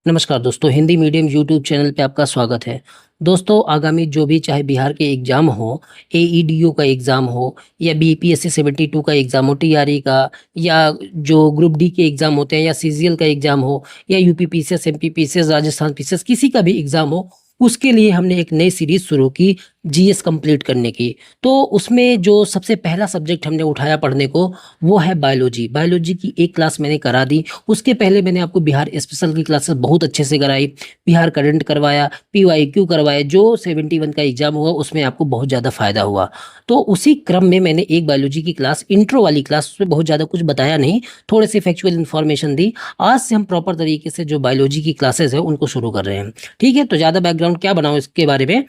नमस्कार दोस्तों, Hindi medium YouTube channel पे आपका स्वागत है। दोस्तों, आगामी जो भी चाहे बिहार के एग्ज़ाम हो, एईडीओ का एग्ज़ाम हो या बीपीएससी 72 का एग्ज़ाम हो, टीआरई का या जो ग्रुप डी के एग्ज़ाम होते हैं या सीजीएल का एग्ज़ाम हो या UP PCS, MP PCS, Rajasthan PCS, किसी का भी एग्ज़ाम हो, उसके लिए हमने एक नई सीरीज़ शुरू की जीएस कंप्लीट करने की। तो उसमें जो सबसे पहला सब्जेक्ट हमने उठाया पढ़ने को, वो है बायोलॉजी। बायोलॉजी की एक क्लास मैंने करा दी। उसके पहले मैंने आपको बिहार स्पेशल की क्लासेस बहुत अच्छे से कराई, बिहार करंट करवाया, पीवाईक्यू करवाया। जो 71 का एग्ज़ाम हुआ उसमें आपको बहुत ज़्यादा फ़ायदा हुआ। तो उसी क्रम में मैंने एक बायोलॉजी की क्लास, इंट्रो वाली क्लास, उसमें बहुत ज़्यादा कुछ बताया नहीं, थोड़े से फैक्चुअल इन्फॉर्मेशन दी। आज से हम प्रॉपर तरीके से जो बायोलॉजी की क्लासेस है उनको शुरू कर रहे हैं। ठीक है, तो ज़्यादा बैकग्राउंड क्या बनाऊँ इसके बारे में,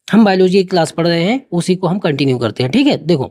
हम बायोलॉजी की क्लास पढ़ रहे हैं, उसी को हम कंटिन्यू करते हैं। ठीक है, देखो,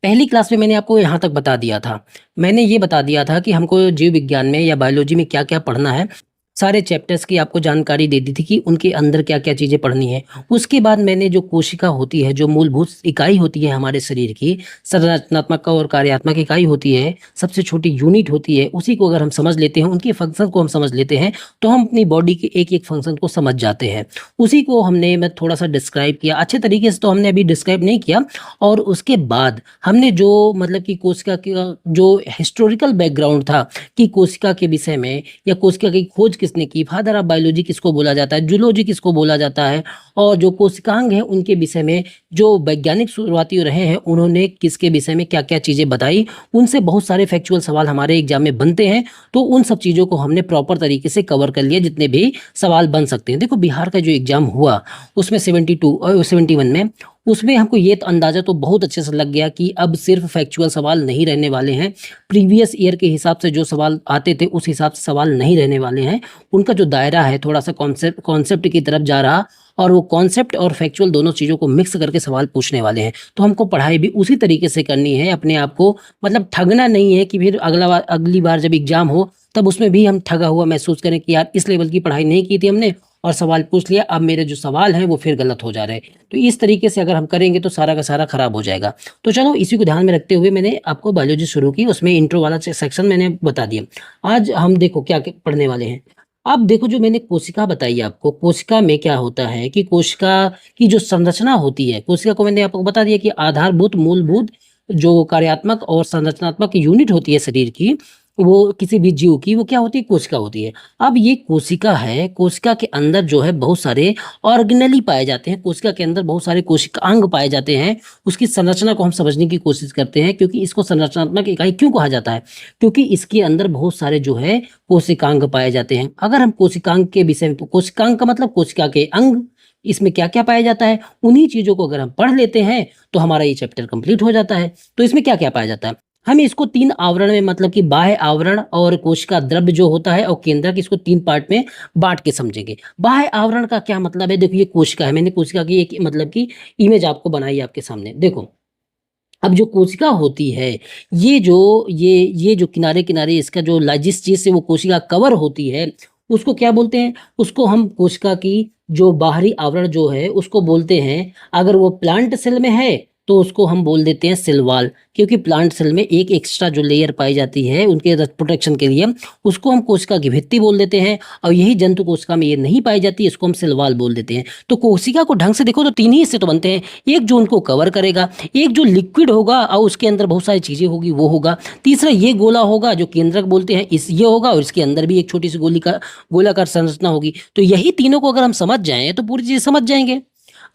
पहली क्लास में मैंने आपको यहाँ तक बता दिया था। मैंने ये बता दिया था कि हमको जीव विज्ञान में या बायोलॉजी में क्या-क्या पढ़ना है। सारे चैप्टर्स की आपको जानकारी दे दी थी कि उनके अंदर क्या-क्या चीज़ें पढ़नी है। उसके बाद मैंने जो कोशिका होती है, जो मूलभूत इकाई होती है हमारे शरीर की, संरचनात्मक और कार्यात्मक इकाई होती है, सबसे छोटी यूनिट होती है, उसी को अगर हम समझ लेते हैं, उनके फंक्शन को हम समझ लेते हैं, तो हम अपनी बॉडी के एक-एक फंक्शन को समझ जाते हैं। उसी को मैं थोड़ा-सा डिस्क्राइब किया। अच्छे तरीके से तो हमने अभी डिस्क्राइब नहीं किया। और उसके बाद हमने जो मतलब कि कोशिका का जो हिस्टोरिकल बैकग्राउंड था कि कोशिका के विषय में या कोशिका की खोज किसने की, फादर ऑफ बायोलॉजी किसको बोला जाता है, जूलॉजी किसको बोला जाता है, और जो कोशिकांग हैं उनके विषय में जो वैज्ञानिक शुरुआती रहे हैं उन्होंने किसके विषय में क्या-क्या चीज़ें बताई, उनसे बहुत सारे फैक्चुअल सवाल हमारे एग्जाम में बनते हैं। तो उन सब चीज़ों को हमने प्रॉपर तरीके से कवर कर लिया, जितने भी सवाल बन सकते हैं। देखो, बिहार का जो एग्जाम हुआ उसमें 72 और 71 में, उसमें हमको ये अंदाज़ा तो बहुत अच्छे से लग गया कि अब सिर्फ फैक्चुअल सवाल नहीं रहने वाले हैं। प्रीवियस ईयर के हिसाब से जो सवाल आते थे उस हिसाब से सवाल नहीं रहने वाले हैं। उनका जो दायरा है थोड़ा-सा कॉन्सेप्ट की तरफ जा रहा, और वो कॉन्सेप्ट और फैक्चुअल दोनों चीज़ों को मिक्स करके सवाल पूछने वाले हैं। तो हमको पढ़ाई भी उसी तरीके से करनी है, अपने आप को मतलब ठगना नहीं है कि फिर अगली बार जब एग्ज़ाम हो तब उसमें भी हम ठगा हुआ महसूस करें कि यार इस लेवल की पढ़ाई नहीं की थी हमने और सवाल पूछ लिया, अब मेरे जो सवाल हैं वो फिर गलत हो जा रहे हैं। तो इस तरीके से अगर हम करेंगे तो सारा का सारा खराब हो जाएगा। तो चलो, इसी को ध्यान में रखते हुए मैंने आपको बायोलॉजी शुरू की, उसमें इंट्रो वाला सेक्शन मैंने बता दिया। आज हम देखो क्या-क्या पढ़ने वाले हैं। अब देखो, जो मैंने कोशिका बताई आपको, कोशिका में क्या होता है कि कोशिका की जो संरचना होती है, कोशिका को मैंने आपको बता दिया कि आधारभूत, मूलभूत जो कार्यात्मक और संरचनात्मक यूनिट होती है शरीर की, वो किसी भी जीव की, वो क्या होती है, कोशिका होती है। अब ये कोशिका है, कोशिका के अंदर जो है बहुत सारे ऑर्गेनेली पाए जाते हैं, कोशिका के अंदर बहुत सारे कोशिकांग पाए जाते हैं। उसकी संरचना को हम समझने की कोशिश करते हैं, क्योंकि इसको संरचनात्मक इकाई क्यों कहा जाता है, क्योंकि इसके अंदर बहुत सारे जो है कोशिकांग पाए जाते हैं। अगर हम कोशिकांग के विषय में, तो कोशिकांग का मतलब कोशिका के अंग, इसमें क्या-क्या पाया जाता है, उन्हीं चीज़ों को अगर हम पढ़ लेते हैं तो हमारा ये चैप्टर कंप्लीट हो जाता है। तो इसमें क्या-क्या पाया जाता है? हम इसको 3 आवरण में, मतलब कि बाह्य आवरण और कोशिका द्रव्य जो होता है और केंद्रक, इसको 3 पार्ट में बाँट के समझेंगे। बाह्य आवरण का क्या मतलब है? देखो, ये कोशिका है, मैंने कोशिका की एक मतलब कि इमेज आपको बनाई है आपके सामने। देखो, अब जो कोशिका होती है, ये जो किनारे-किनारे इसका जो जिस चीज़ से वो कोशिका कवर होती है, उसको क्या बोलते हैं? उसको हम कोशिका की जो बाहरी आवरण जो है, उसको बोलते हैं, अगर वो प्लांट सेल में है, तो उसको हम बोल देते हैं सेल वॉल, क्योंकि प्लांट सेल में एक एक्स्ट्रा जो लेयर पाई जाती है उनके प्रोटेक्शन के लिए, उसको हम कोशिका की भित्ति बोल देते हैं, और यही जंतु कोशिका में ये नहीं पाई जाती, इसको हम सेल वॉल बोल देते हैं। तो कोशिका को ढंग से देखो तो 3 ही हिस्से तो बनते हैं। एक जो उनको कवर करेगा, एक जो लिक्विड होगा और उसके अंदर बहुत सारी चीज़ें होगी वो होगा, तीसरा ये गोला होगा जो केंद्रक बोलते हैं, इस ये होगा, और इसके अंदर भी एक छोटी सी गोलाकार संरचना होगी। तो यही तीनों को अगर हम समझ जाएँ तो पूरी चीज़ समझ जाएँगे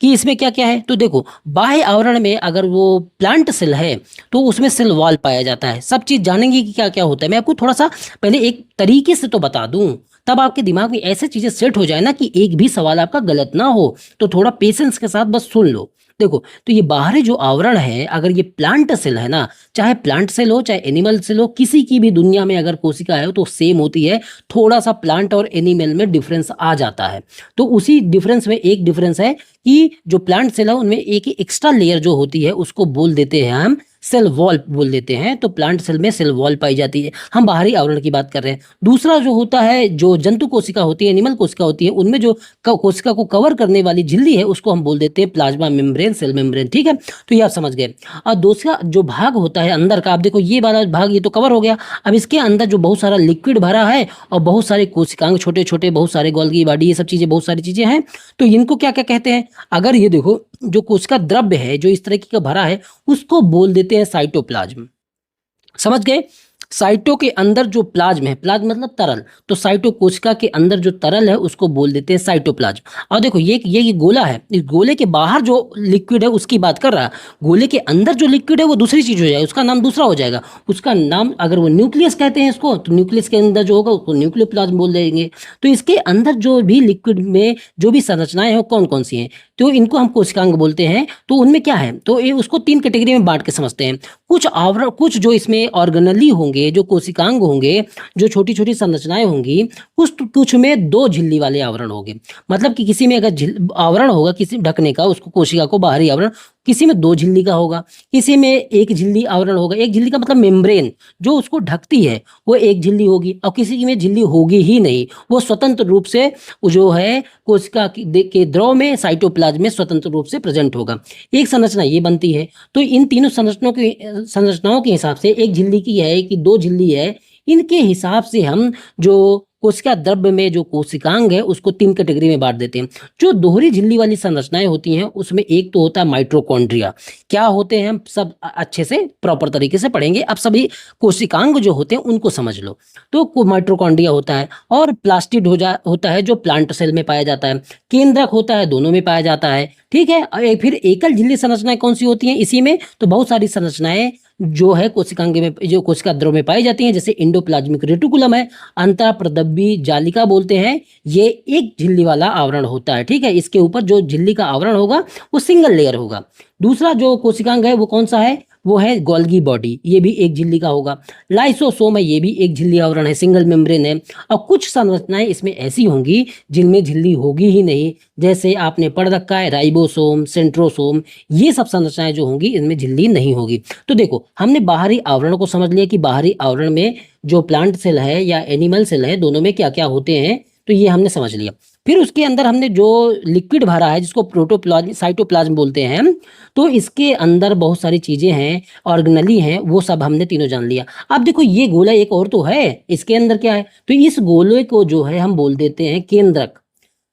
कि इसमें क्या-क्या है। तो देखो, बाह्य आवरण में अगर वो प्लांट सेल है तो उसमें सेल वॉल पाया जाता है। सब चीज़ जानेंगे कि क्या-क्या होता है। मैं आपको थोड़ा-सा पहले एक तरीके से तो बता दूँ, तब आपके दिमाग में ऐसी चीज़ें सेट हो जाए ना कि एक भी सवाल आपका गलत ना हो। तो थोड़ा पेशेंस के साथ बस सुन लो। देखो, तो ये बाहरी जो आवरण है, अगर ये प्लांट सेल है ना, चाहे प्लांट सेल हो चाहे एनिमल सेल हो, किसी की भी दुनिया में अगर कोशिका है तो सेम होती है। थोड़ा-सा प्लांट और एनिमल में डिफरेंस आ जाता है। तो उसी डिफरेंस में एक डिफरेंस है कि जो प्लांट सेल है उनमें एक एक्स्ट्रा लेयर जो होती है उसको बोल देते हैं हम सेल वॉल बोल देते हैं। तो प्लांट सेल में सेल वॉल पाई जाती है, हम बाहरी आवरण की बात कर रहे हैं। दूसरा जो होता है, जो जंतु कोशिका होती है, एनिमल कोशिका होती है, उनमें जो कोशिका को कवर करने वाली झिल्ली है उसको हम बोल देते हैं प्लाज्मा मेम्ब्रेन, सेल मेम्ब्रेन। ठीक है, तो ये आप समझ गए। और दूसरा जो भाग होता है अंदर का, आप देखो ये वाला भाग ये तो कवर हो गया। अब इसके अंदर जो बहुत सारा लिक्विड भरा है और बहुत सारे कोशिकांग छोटे छोटे, बहुत सारे गोल्गी बॉडी, ये सब चीजें, बहुत सारी चीजें हैं। तो इनको क्या क्या कहते हैं? अगर ये देखो जो कोशिका द्रव्य है जो इस तरह का भरा है उसको बोल देते हैं साइटोप्लाज्म। समझ गए? साइटो के अंदर जो प्लाज्म है, प्लाज्म मतलब तरल, तो साइटो कोशिका के अंदर जो तरल है उसको बोल देते हैं साइटोप्लाज्म। और देखो ये गोला है, इस गोले के बाहर जो लिक्विड है उसकी बात कर रहा है। गोले के अंदर जो लिक्विड है वो दूसरी चीज हो जाएगा, उसका नाम दूसरा हो जाएगा। उसका नाम, अगर वो न्यूक्लियस कहते हैं इसको, तो न्यूक्लियस के अंदर जो होगा उसको न्यूक्लियोप्लाज्म बोल देंगे। तो इसके अंदर जो भी लिक्विड में जो भी संरचनाएं हैं कौन कौन सी हैं, तो इनको हम कोशिकांग बोलते हैं। तो उनमें क्या है, तो ये उसको 3 कैटेगरी में बांट के समझते हैं। कुछ आवरण, कुछ जो इसमें ऑर्गेनली होंगे, जो कोशिकांग होंगे, जो छोटी छोटी संरचनाएं होंगी, कुछ में 2 झिल्ली वाले आवरण होंगे। मतलब कि किसी में अगर आवरण होगा किसी ढकने का, उसको कोशिका को बाहरी आवरण, किसी में 2 झिल्ली का होगा, किसी में 1 झिल्ली आवरण होगा। 1 झिल्ली का मतलब मेम्ब्रेन जो उसको ढकती है वो 1 झिल्ली होगी, और किसी में झिल्ली होगी ही नहीं, वो स्वतंत्र रूप से जो है कोशिका के द्रव में, साइटोप्लाज्म में स्वतंत्र रूप से प्रेजेंट होगा। एक संरचना ये बनती है। तो इन तीनों संरचनाओं के हिसाब से 1 झिल्ली की है कि 2 झिल्ली है, इनके हिसाब से हम जो कोशिका द्रव्य में जो कोशिकांग है उसको 3 कैटेगरी में बांट देते हैं। जो दोहरी झिल्ली वाली संरचनाएं होती हैं उसमें एक तो होता है माइटोकॉन्ड्रिया। क्या होते हैं हम सब अच्छे से प्रॉपर तरीके से पढ़ेंगे। अब सभी कोशिकांग जो होते हैं उनको समझ लो। तो माइटोकॉन्ड्रिया होता है, और प्लास्टिड होता है जो प्लांट सेल में पाया जाता है, केंद्रक होता है, दोनों में पाया जाता है। ठीक है, और फिर एकल झिल्ली संरचनाएं कौन सी होती हैं इसी में, तो बहुत सारी संरचनाएं जो है कोशिकांग में, जो कोशिका द्रव में पाई जाती हैं, जैसे इंडोप्लाज्मिक रेटिकुलम है, अंतःप्रदब्बी जालिका बोलते हैं, ये 1 झिल्ली वाला आवरण होता है। ठीक है, इसके ऊपर जो झिल्ली का आवरण होगा वो सिंगल लेयर होगा। दूसरा जो कोशिकांग है वो कौन सा है, वो है गोल्गी बॉडी, ये भी 1 झिल्ली का होगा। लाइसोसोम है, ये भी 1 झिल्ली आवरण है, सिंगल मेम्ब्रेन है। और कुछ संरचनाएं इसमें ऐसी होंगी जिनमें झिल्ली होगी ही नहीं, जैसे आपने पढ़ रखा है राइबोसोम, सेंट्रोसोम, ये सब संरचनाएं जो होंगी इनमें झिल्ली नहीं होगी। तो देखो हमने बाहरी आवरण को समझ लिया कि बाहरी आवरण में जो प्लांट सेल है या एनिमल सेल है दोनों में क्या क्या होते हैं, तो ये हमने समझ लिया। फिर उसके अंदर हमने जो लिक्विड भरा है जिसको प्रोटोप्लाज्म, साइटोप्लाज्म बोलते हैं, तो इसके अंदर बहुत सारी चीजें हैं, ऑर्गेनली हैं, वो सब हमने तीनों जान लिया। अब देखो ये गोला एक और तो है, इसके अंदर क्या है, तो इस गोले को जो है हम बोल देते हैं केंद्रक।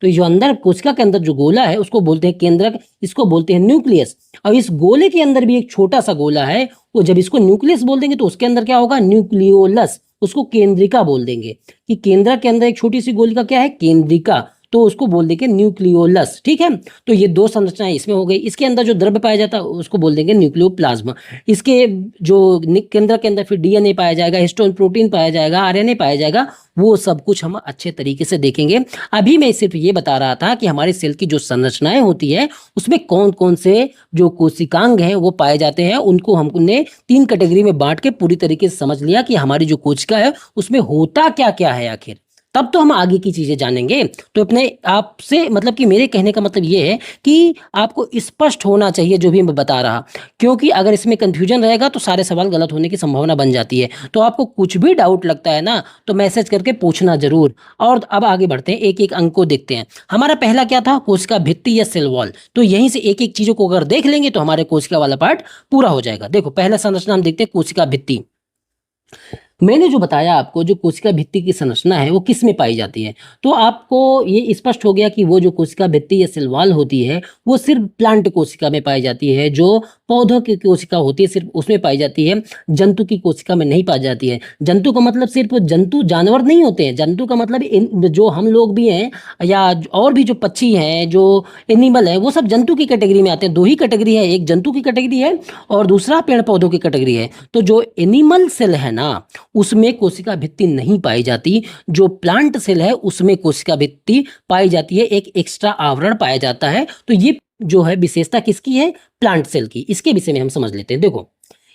तो जो अंदर कोशिका के अंदर जो गोला है उसको बोलते हैं केंद्रक, इसको बोलते हैं न्यूक्लियस। और इस गोले के अंदर भी एक छोटा सा गोला है, वो जब इसको न्यूक्लियस बोल देंगे तो उसके अंदर क्या होगा, न्यूक्लियोलस, उसको केंद्रिका बोल देंगे। कि केंद्रक के अंदर एक छोटी सी गोलिका क्या है, केंद्रिका, तो उसको बोल देंगे न्यूक्लियोलस। ठीक है, तो ये 2 संरचनाएं इसमें हो गई। इसके अंदर जो द्रव्य पाया जाता है उसको बोल देंगे न्यूक्लियोप्लाज्म। इसके जो केंद्र के अंदर फिर डीएनए पाया जाएगा, हिस्टोन प्रोटीन पाया जाएगा, आरएनए पाया जाएगा, वो सब कुछ हम अच्छे तरीके से देखेंगे। अभी मैं सिर्फ ये बता रहा था कि हमारे सेल की जो संरचनाएं होती है उसमें कौन कौन से जो कोशिकांग हैं वो पाए जाते हैं, उनको हमने 3 कैटेगरी में बांट के पूरी तरीके से समझ लिया कि हमारी जो कोशिका है उसमें होता क्या क्या है आखिर। तब तो हम आगे की चीजें जानेंगे। तो अपने आपसे मतलब कि मेरे कहने का मतलब ये है कि आपको स्पष्ट होना चाहिए जो भी मैं बता रहा, क्योंकि अगर इसमें कंफ्यूजन रहेगा तो सारे सवाल गलत होने की संभावना बन जाती है। तो आपको कुछ भी डाउट लगता है ना तो मैसेज करके पूछना जरूर। और अब आगे बढ़ते हैं, एक एक अंक को देखते हैं। हमारा पहला क्या था, कोशिका भित्ति या सेल वॉल। तो यहीं से एक एक चीजों को अगर देख लेंगे तो हमारे कोशिका वाला पार्ट पूरा हो जाएगा। देखो पहला संरचना हम देखते हैं, कोशिका भित्ति। मैंने जो बताया आपको, जो कोशिका भित्ति की संरचना है वो किस में पाई जाती है, तो आपको ये स्पष्ट हो गया कि वो जो कोशिका भित्ति या सेल वॉल होती है वो सिर्फ प्लांट कोशिका में पाई जाती है, जो पौधों की कोशिका होती है सिर्फ उसमें पाई जाती है, जंतु की कोशिका में नहीं पाई जाती है। जंतु का मतलब सिर्फ जंतु जानवर नहीं होते हैं, जंतु का मतलब जो हम लोग भी हैं या और भी जो पक्षी हैं, जो एनिमल है, वो सब जंतु की कैटेगरी में आते हैं। 2 ही कैटेगरी है, एक जंतु की कैटेगरी है और दूसरा पेड़ पौधों की कैटेगरी है। तो जो एनिमल सेल है ना उसमें कोशिका भित्ति नहीं पाई जाती, जो प्लांट सेल है उसमें कोशिका भित्ति पाई जाती है, एक एक्स्ट्रा आवरण पाया जाता है। तो ये जो है विशेषता किसकी है, प्लांट सेल की। इसके विषय में हम समझ लेते हैं। देखो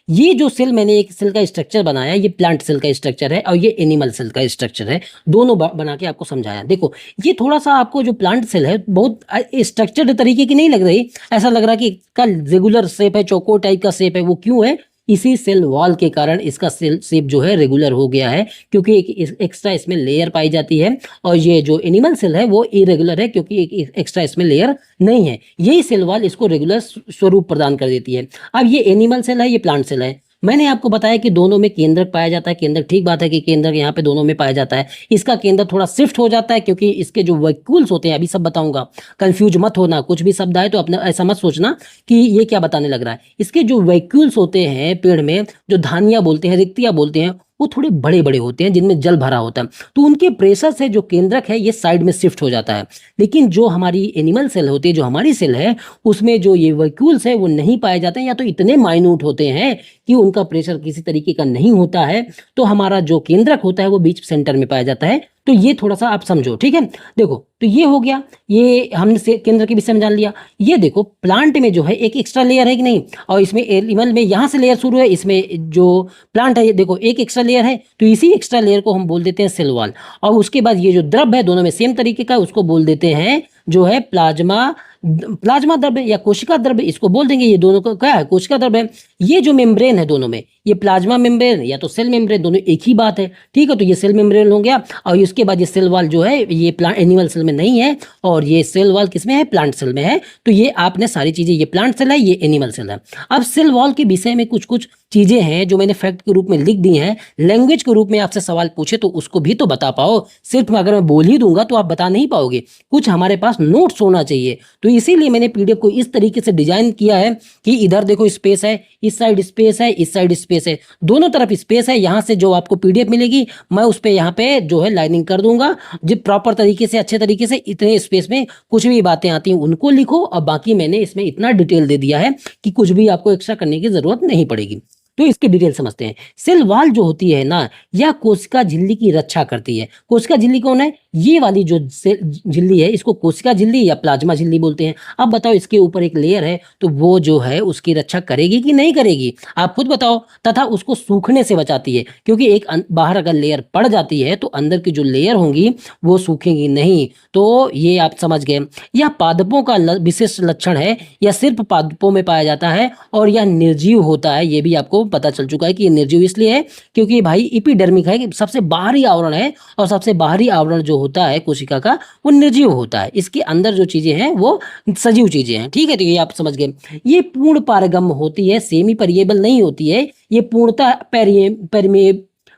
ये जो सेल, मैंने एक सेल का स्ट्रक्चर बनाया, ये प्लांट सेल का स्ट्रक्चर है और ये एनिमल सेल का स्ट्रक्चर है, दोनों बना के आपको समझाया। देखो ये थोड़ा सा आपको जो प्लांट सेल है बहुत स्ट्रक्चर्ड तरीके की नहीं लग रही, ऐसा लग रहा है कि इसका रेगुलर शेप है, चौकोर टाइप का शेप है। वो क्यों है, इसी सेल वॉल के कारण इसका सेल शेप जो है रेगुलर हो गया है, क्योंकि एक एक्स्ट्रा इसमें लेयर पाई जाती है। और ये जो एनिमल सेल है वो इरेगुलर है, क्योंकि एक एक्स्ट्रा इसमें लेयर नहीं है। यही सेल वॉल इसको रेगुलर स्वरूप प्रदान कर देती है। अब ये एनिमल सेल है, ये प्लांट सेल है। मैंने आपको बताया कि दोनों में केंद्रक पाया जाता है। केंद्रक, ठीक बात है कि केंद्रक यहाँ पे दोनों में पाया जाता है। इसका केंद्र थोड़ा शिफ्ट हो जाता है, क्योंकि इसके जो वैक्यूल्स होते हैं, अभी सब बताऊंगा, कंफ्यूज मत होना। कुछ भी शब्द आए तो अपने ऐसा मत सोचना कि ये क्या बताने लग रहा है। इसके जो वैक्यूल्स होते हैं पेड़ में, जो धानियां बोलते हैं, रिक्तियां बोलते हैं, वो थोड़े बड़े बड़े होते हैं, जिनमें जल भरा होता है। तो उनके प्रेशर से जो केंद्रक है ये साइड में शिफ्ट हो जाता है। लेकिन जो हमारी एनिमल सेल होती है, जो हमारी सेल है, उसमें जो ये वैक्यूल्स है वो नहीं पाए जाते हैं, या तो इतने माइन्यूट होते हैं कि उनका प्रेशर किसी तरीके का नहीं होता है। तो हमारा जो केंद्रक होता है वो बीच सेंटर में पाया जाता है। तो ये थोड़ा सा आप समझो, ठीक है। देखो, तो ये हो गया, ये हमने केंद्र के विषय में जान लिया। ये देखो, प्लांट में जो है एक एक्स्ट्रा लेयर है कि नहीं, और इसमें एनिमल में यहाँ से लेयर शुरू है, इसमें जो प्लांट है ये देखो एक एक्स्ट्रा लेयर है। तो इसी एक्स्ट्रा लेयर को हम बोल देते हैं सेल वॉल। और उसके बाद ये जो द्रव है दोनों में सेम तरीके का, उसको बोल देते हैं जो है प्लाज्मा द्रव्य या कोशिका द्रव्य, इसको बोल देंगे। ये दोनों का क्या है, कोशिका द्रव्य है। ये जो मेम्ब्रेन है दोनों में, ये प्लाज्मा मेम्ब्रेन या तो सेल मेम्ब्रेन, दोनों एक ही बात है, ठीक है। तो ये सेल मेम्ब्रेन हो गया। और इसके बाद ये सेल वॉल जो है ये प्लांट एनिमल सेल में नहीं है, और ये सेल वॉल किसमें है, प्लांट सेल में है। तो ये आपने सारी चीजें, ये प्लांट सेल है, ये एनिमल सेल है। अब सेल वॉल के विषय में कुछ कुछ चीजें हैं जो मैंने फैक्ट के रूप में लिख दी हैं। लैंग्वेज के रूप में आपसे सवाल पूछे तो उसको भी तो बता पाओ। सिर्फ अगर मैं बोल ही दूंगा तो आप बता नहीं पाओगे, कुछ हमारे पास नोट्स होना चाहिए। तो इसीलिए मैंने पीडीएफ को इस तरीके से डिजाइन किया है कि इधर देखो स्पेस है, इस साइड स्पेस है, इस साइड स्पेस है, दोनों तरफ स्पेस है। यहां से जो आपको पीडीएफ मिलेगी मैं उस पे यहाँ पे जो है लाइनिंग कर दूंगा, जो प्रॉपर तरीके से, अच्छे तरीके से। इतने स्पेस में कुछ भी बातें आती हैं उनको लिखो, और बाकी मैंने इसमें इतना डिटेल दे दिया है कि कुछ भी आपको एक्स्ट्रा करने की जरूरत नहीं पड़ेगी। तो इसकी डिटेल समझते हैं। सेल वॉल जो होती है ना, यह कोशिका झिल्ली की रक्षा करती है। कोशिका झिल्ली कौन है, ये वाली जो झिल्ली है, इसको कोशिका झिल्ली या प्लाज्मा झिल्ली बोलते हैं। अब बताओ, इसके ऊपर एक लेयर है, तो वो जो है उसकी रक्षा करेगी कि नहीं करेगी, आप खुद बताओ। तथा उसको सूखने से बचाती है, क्योंकि एक बाहर अगर लेयर पड़ जाती है तो अंदर की जो लेयर होंगी वो सूखेंगी नहीं। तो ये आप समझ गए। यह पादपों का विशिष्ट लक्षण है, यह सिर्फ पादपों में पाया जाता है, और यह निर्जीव होता है। ये भी आपको पता चल चुका है कि ये निर्जीव इसलिए है क्योंकि भाई एपिडर्मिक है, सबसे बाहरी आवरण है, और सबसे बाहरी आवरण जो होता है कोशिका का वो निर्जीव होता है। इसके अंदर जो चीजें हैं वो सजीव चीजें हैं, ठीक है। तो ये आप समझ गए। ये पूर्ण पारगम्य होती है, सेमी परमिएबल नहीं होती है। ये पूर्णतः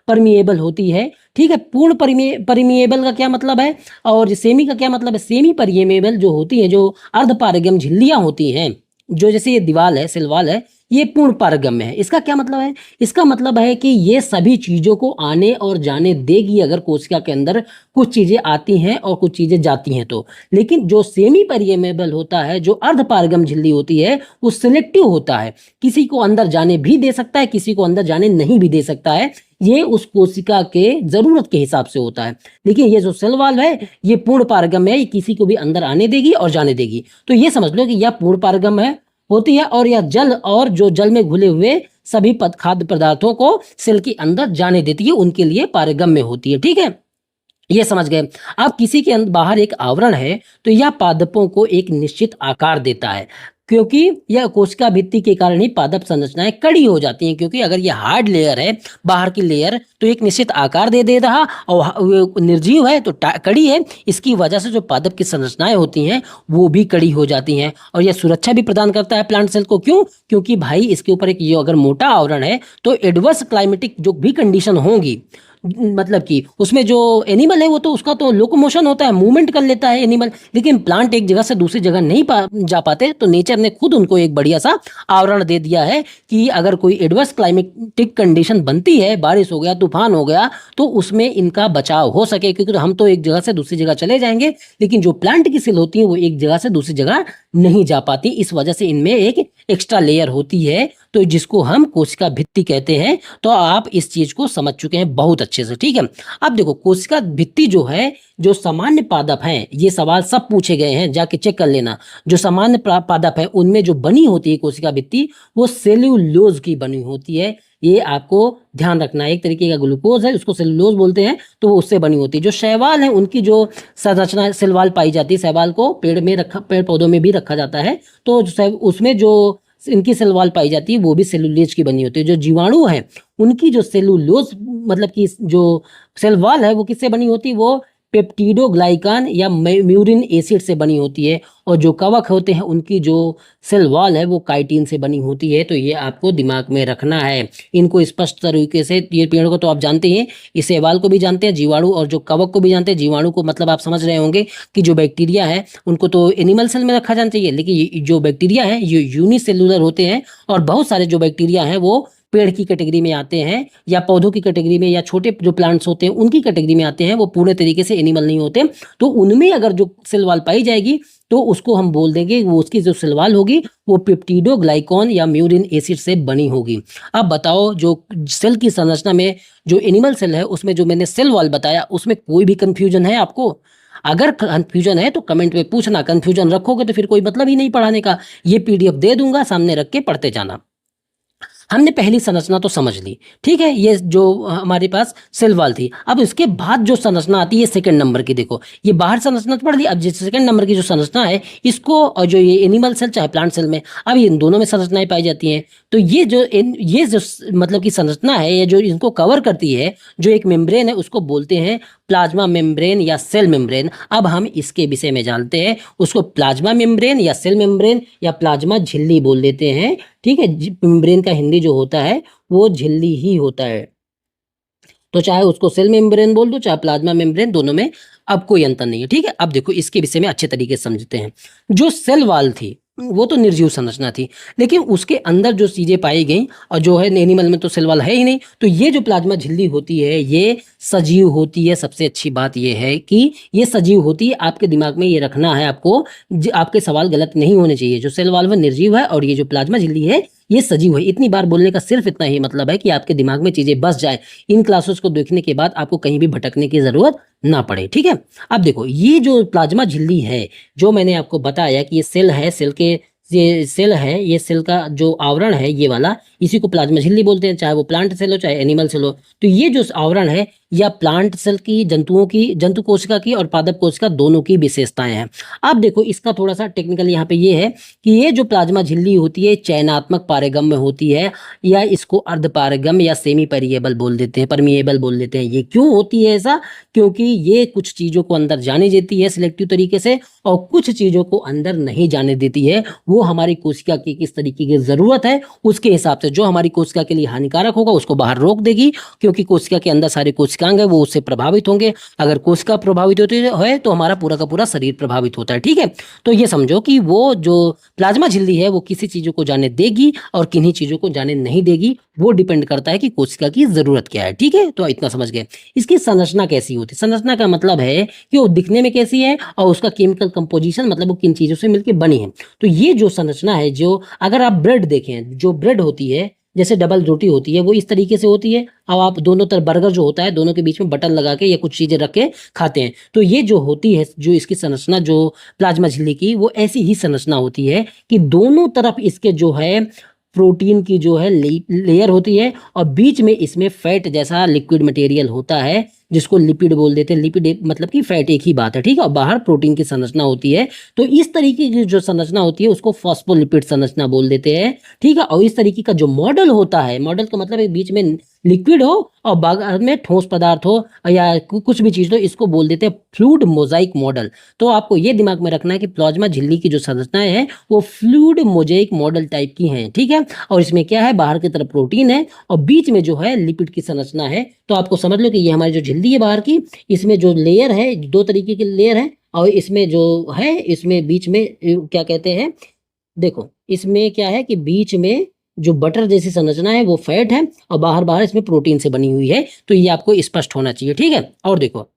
परमिएबल होती है, ठीक है। पूर्ण परमिएबल का क्या मतलब है, और सेमी का क्या मतलब है। सेमी परमिएबल जो होती है, जो अर्धपारगम्य झिल्लियां होती हैं, जो जैसे ये दीवार है, सेल वॉल है, ये पूर्ण पारगम्य है। इसका क्या मतलब है, इसका मतलब है कि ये सभी चीजों को आने और जाने देगी अगर कोशिका के अंदर कुछ चीजें आती हैं और कुछ चीजें जाती हैं तो। लेकिन जो सेमी परमिएबल होता है, जो अर्धपारगम्य झिल्ली होती है, वो सिलेक्टिव होता है। किसी को अंदर जाने भी दे सकता है, किसी को अंदर जाने नहीं भी दे सकता है। ये उस कोशिका के जरूरत के हिसाब से होता है। लेकिन ये जो सेल वॉल है ये पूर्ण पारगम्य है, ये किसी को भी अंदर आने देगी और जाने देगी। तो ये समझ लो कि यह पूर्ण पारगम्य है होती है, और यह जल और जो जल में घुले हुए सभी खाद्य पदार्थों को सेल के अंदर जाने देती है, उनके लिए पारगम्य होती है, ठीक है। ये समझ गए। अब किसी के बाहर एक आवरण है तो यह पादपों को एक निश्चित आकार देता है, क्योंकि यह कोशिका भित्ति के कारण ही पादप संरचनाएं कड़ी हो जाती हैं। क्योंकि अगर यह हार्ड लेयर है, बाहर की लेयर, तो एक निश्चित आकार दे रहा, और निर्जीव है तो कड़ी है। इसकी वजह से जो पादप की संरचनाएं होती हैं वो भी कड़ी हो जाती हैं, और यह सुरक्षा भी प्रदान करता है प्लांट सेल को। क्यों, क्योंकि भाई इसके ऊपर एक ये अगर मोटा आवरण है तो एडवर्स क्लाइमेटिक जो भी कंडीशन होंगी, मतलब कि उसमें जो एनिमल है वो तो उसका तो लोकोमोशन होता है, मूवमेंट कर लेता है एनिमल। लेकिन प्लांट एक जगह से दूसरी जगह नहीं जा पाते, तो नेचर ने खुद उनको एक बढ़िया सा आवरण दे दिया है कि अगर कोई एडवर्स क्लाइमेटिक कंडीशन बनती है, बारिश हो गया, तूफान हो गया, तो उसमें इनका बचाव हो सके। क्योंकि हम तो एक जगह से दूसरी जगह चले जाएंगे, लेकिन जो प्लांट की सेल होती है वो एक जगह से दूसरी जगह नहीं जा पाती। इस वजह से इनमें एक एक्स्ट्रा लेयर होती है, तो जिसको हम कोशिका भित्ति कहते हैं। तो आप इस चीज को समझ चुके हैं बहुत अच्छे से, ठीक है। अब देखो, कोशिका भित्ति जो है, जो सामान्य पादप हैं, ये सवाल सब पूछे गए हैं, जाके चेक कर लेना। जो सामान्य पादप है उनमें जो बनी होती है कोशिका भित्ति, वो सेल्यूलोज की बनी होती है। ये आपको ध्यान रखना है। एक तरीके का ग्लूकोज है, उसको सेल्यूलोज बोलते हैं, तो वो उससे बनी होती है। जो शैवाल है उनकी जो संरचना शैवाल पाई जाती है, शैवाल को पेड़ में रखा, पेड़ पौधों में भी रखा जाता है, तो उसमें जो इनकी सेल वॉल पाई जाती है वो भी सेलुलोज की बनी होती है। जो जीवाणु है उनकी जो सेलुलोज मतलब कि जो सेल वॉल है वो किससे बनी होती है, वो पेप्टिडोग्लाइकान या म्यूरिन एसिड से बनी होती है। और जो कवक होते हैं उनकी जो सेल वॉल है वो काइटिन से बनी होती है। तो ये आपको दिमाग में रखना है। इनको स्पष्ट तरीके से, ये पेड़ को तो आप जानते हैं, इस शैवाल को भी जानते हैं, जीवाणु और जो कवक को भी जानते हैं। जीवाणु को मतलब आप समझ रहे होंगे कि जो बैक्टीरिया है उनको तो एनिमल सेल में रखा जाना चाहिए, लेकिन ये जो बैक्टीरिया है ये यूनिसेलुलर होते हैं। और बहुत सारे जो बैक्टीरिया हैं वो पेड़ की कैटेगरी में आते हैं या पौधों की कैटेगरी में या छोटे जो प्लांट्स होते हैं उनकी कैटेगरी में आते हैं। वो पूरे तरीके से एनिमल नहीं होते। तो उनमें अगर जो सेल वॉल पाई जाएगी तो उसको हम बोल देंगे, वो उसकी जो सेल वॉल होगी वो पेप्टिडोग्लाइकॉन या म्यूरिन एसिड से बनी होगी। अब बताओ, जो सेल की संरचना में जो एनिमल सेल है उसमें जो मैंने सेल वॉल बताया उसमें कोई भी कंफ्यूजन है आपको? अगर कंफ्यूजन है तो कमेंट में पूछना। कंफ्यूजन रखोगे तो फिर कोई मतलब ही नहीं पढ़ाने का। ये पीडीएफ दे दूंगा, सामने रख के पढ़ते जाना। हमने पहली संरचना तो समझ ली, ठीक है, ये जो हमारे पास सेल वॉल थी। अब इसके बाद जो संरचना आती है सेकंड नंबर की, देखो ये बाहर संरचना तो पढ़ ली। अब जिस सेकंड नंबर की जो संरचना है इसको, और जो ये एनिमल सेल चाहे प्लांट सेल में, अब इन दोनों में संरचनाएं पाई जाती हैं। तो ये जो मतलब की संरचना है, ये जो इनको कवर करती है, जो एक मेम्ब्रेन है उसको बोलते हैं प्लाज्मा मेम्ब्रेन या सेल मेम्ब्रेन। अब हम इसके विषय में जानते हैं। उसको प्लाज्मा मेम्ब्रेन या सेल मेम्ब्रेन या प्लाज्मा झिल्ली बोल देते हैं, ठीक है। मेम्ब्रेन का हिंदी जो होता है वो झिल्ली ही होता है। तो चाहे उसको सेल मेम्ब्रेन बोल दो चाहे प्लाज्मा मेम्ब्रेन, दोनों में अब कोई अंतर नहीं है, ठीक है। अब देखो इसके विषय में अच्छे तरीके से समझते हैं। जो सेल वॉल थी वो तो निर्जीव संरचना थी, लेकिन उसके अंदर जो चीजें पाई गई, और जो है एनिमल में तो सेल वॉल है ही नहीं, तो ये जो प्लाज्मा झिल्ली होती है ये सजीव होती है। सबसे अच्छी बात ये है कि ये सजीव होती है। आपके दिमाग में ये रखना है आपको, आपके सवाल गलत नहीं होने चाहिए। जो सेल वॉल वो निर्जीव है और ये जो प्लाज्मा झिल्ली है ये सजीव है। इतनी बार बोलने का सिर्फ इतना ही मतलब है कि आपके दिमाग में चीजें बस जाए। इन क्लासेस को देखने के बाद आपको कहीं भी भटकने की जरूरत ना पड़े, ठीक है। अब देखो ये जो प्लाज्मा झिल्ली है, जो मैंने आपको बताया कि ये सेल है, सेल के ये सेल है, ये सेल का जो आवरण है ये वाला, इसी को प्लाज्मा झिल्ली बोलते हैं, चाहे वो प्लांट सेल हो चाहे एनिमल सेल हो। तो ये जो आवरण है या प्लांट सेल की, जंतुओं की, जंतु कोशिका की और पादप कोशिका दोनों की विशेषताएं हैं। अब देखो इसका थोड़ा सा टेक्निकल यहाँ पे ये है कि ये जो प्लाज्मा झिल्ली होती है चयनात्मक पारगम्य होती है, या इसको अर्ध पारगम्य या सेमी पेरिएबल बोल देते हैं, परमिएबल बोल देते हैं। ये क्यों होती है ऐसा? क्योंकि ये कुछ चीजों को अंदर जाने देती है सिलेक्टिव तरीके से, और कुछ चीजों को अंदर नहीं जाने देती है। वो हमारी कोशिका की किस तरीके की जरूरत है उसके हिसाब से, जो हमारी कोशिका के लिए हानिकारक होगा उसको बाहर रोक देगी, क्योंकि कोशिका के अंदर सारे कोशिकांग है वो उससे प्रभावित होंगे। अगर कोशिका प्रभावित होती है तो हमारा पूरा का पूरा शरीर प्रभावित होता है, ठीक है। तो ये समझो कि वो जो प्लाज्मा झिल्ली है वो किसी चीजों को जाने देगी और किन्हीं चीजों को जाने नहीं देगी। वो डिपेंड करता है कि कोशिका की जरूरत क्या है, ठीक है। तो इतना समझ गए। इसकी संरचना कैसी होती है? संरचना का मतलब है कि वो दिखने में कैसी है और उसका केमिकल कंपोजिशन, मतलब वो किन चीजों से मिलकर बनी है। तो ये जो संरचना है, जो अगर आप ब्रेड देखें, जो ब्रेड होती है जैसे डबल रोटी होती है वो इस तरीके से होती है। अब आप दोनों तरफ बर्गर जो होता है दोनों के बीच में बटन लगा के या कुछ चीजें रख के खाते हैं। तो ये जो होती है, जो इसकी संरचना जो प्लाज्मा झिल्ली की, वो ऐसी ही संरचना होती है कि दोनों तरफ इसके जो है प्रोटीन की जो है लेयर होती है, और बीच में इसमें फैट जैसा लिक्विड मटेरियल होता है जिसको लिपिड बोल देते हैं। लिपिड मतलब कि फैट एक ही बात है, ठीक है। और बाहर प्रोटीन की संरचना होती है। तो इस तरीके की जो संरचना होती है उसको फॉस्फोलिपिड संरचना बोल देते हैं, ठीक है। और इस तरीके का जो मॉडल होता है, मॉडल का मतलब है बीच में लिक्विड हो और बाद में ठोस पदार्थ हो या कुछ भी चीज हो, इसको बोल देते हैं फ्लूइड मोजाइक मॉडल। तो आपको ये दिमाग में रखना है कि प्लाज्मा झिल्ली की जो संरचनाएं हैं वो फ्लूइड मोजाइक मॉडल टाइप की हैं, ठीक है। और इसमें क्या है, बाहर की तरफ प्रोटीन है और बीच में जो है लिपिड की संरचना है। तो आपको समझ लो कि ये हमारी जो झिल्ली है बाहर की, इसमें जो लेयर है, दो तरीके की लेयर है, और इसमें जो है, इसमें बीच में क्या कहते हैं, देखो इसमें क्या है कि बीच में जो बटर जैसी संरचना है वो फैट है और बाहर बाहर इसमें प्रोटीन से बनी हुई है। तो ये आपको स्पष्ट होना चाहिए, ठीक है। और देखो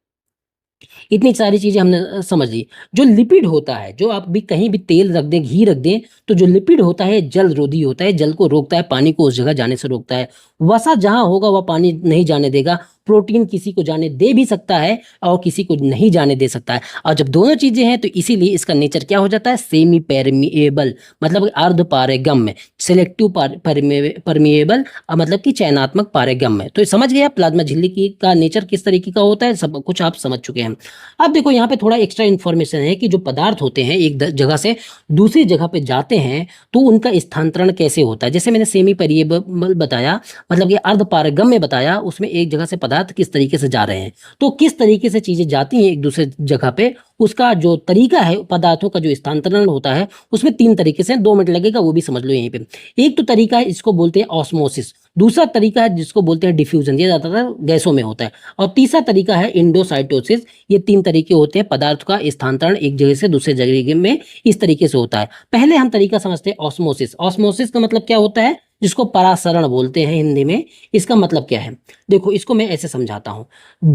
इतनी सारी चीजें हमने समझ ली। जो लिपिड होता है, जो आप भी कहीं भी तेल रख दें, घी रख दें, तो जो लिपिड होता है जल रोधी होता है, जल को रोकता है, पानी को उस जगह जाने से रोकता है। वसा जहां होगा वह पानी नहीं जाने देगा। प्रोटीन किसी को जाने दे भी सकता है और किसी को नहीं जाने दे सकता है। और जब दोनों चीजें हैं तो इसीलिए इसका नेचर क्या हो जाता है, सेमी परमिएबल, मतलब अर्ध पारगम्य, सिलेक्टिव परमिएबल, मतलब कि चयनात्मक पारगम्य। तो समझ गए आप प्लाज्मा झिल्ली की का नेचर किस तरीके का होता है, सब कुछ आप समझ चुके हैं। अब देखो यहाँ पे थोड़ा एक्स्ट्रा इन्फॉर्मेशन है कि जो पदार्थ होते हैं एक जगह से दूसरी जगह पे जाते हैं तो उनका स्थानांतरण कैसे होता है। जैसे मैंने सेमी परमिएबल बताया, मतलब कि अर्ध पारगम्य बताया, उसमें एक जगह से पदार्थ किस तरीके से जा रहे हैं, तो किस तरीके से चीजें जाती हैं एक दूसरे जगह पे, उसका जो तरीका है पदार्थों का जो स्थानांतरण होता है उसमें 3 तरीके से, 2 मिनट लगेगा वो भी समझ लो यहीं पे। एक तो तरीका है इसको बोलते हैं ऑस्मोसिस, दूसरा तरीका है जिसको बोलते हैं डिफ्यूजन, ये ज्यादातर गैसों में होता है, और तीसरा तरीका है इंडोसाइटोसिस। ये 3 तरीके होते हैं पदार्थ का स्थानांतरण एक जगह से दूसरे जगह में, इस तरीके से होता है। पहले हम तरीका समझते हैं ऑस्मोसिस। ऑस्मोसिस का मतलब क्या होता है, जिसको परासरण बोलते हैं हिंदी में। इसका मतलब क्या है, देखो इसको मैं ऐसे समझाता हूं।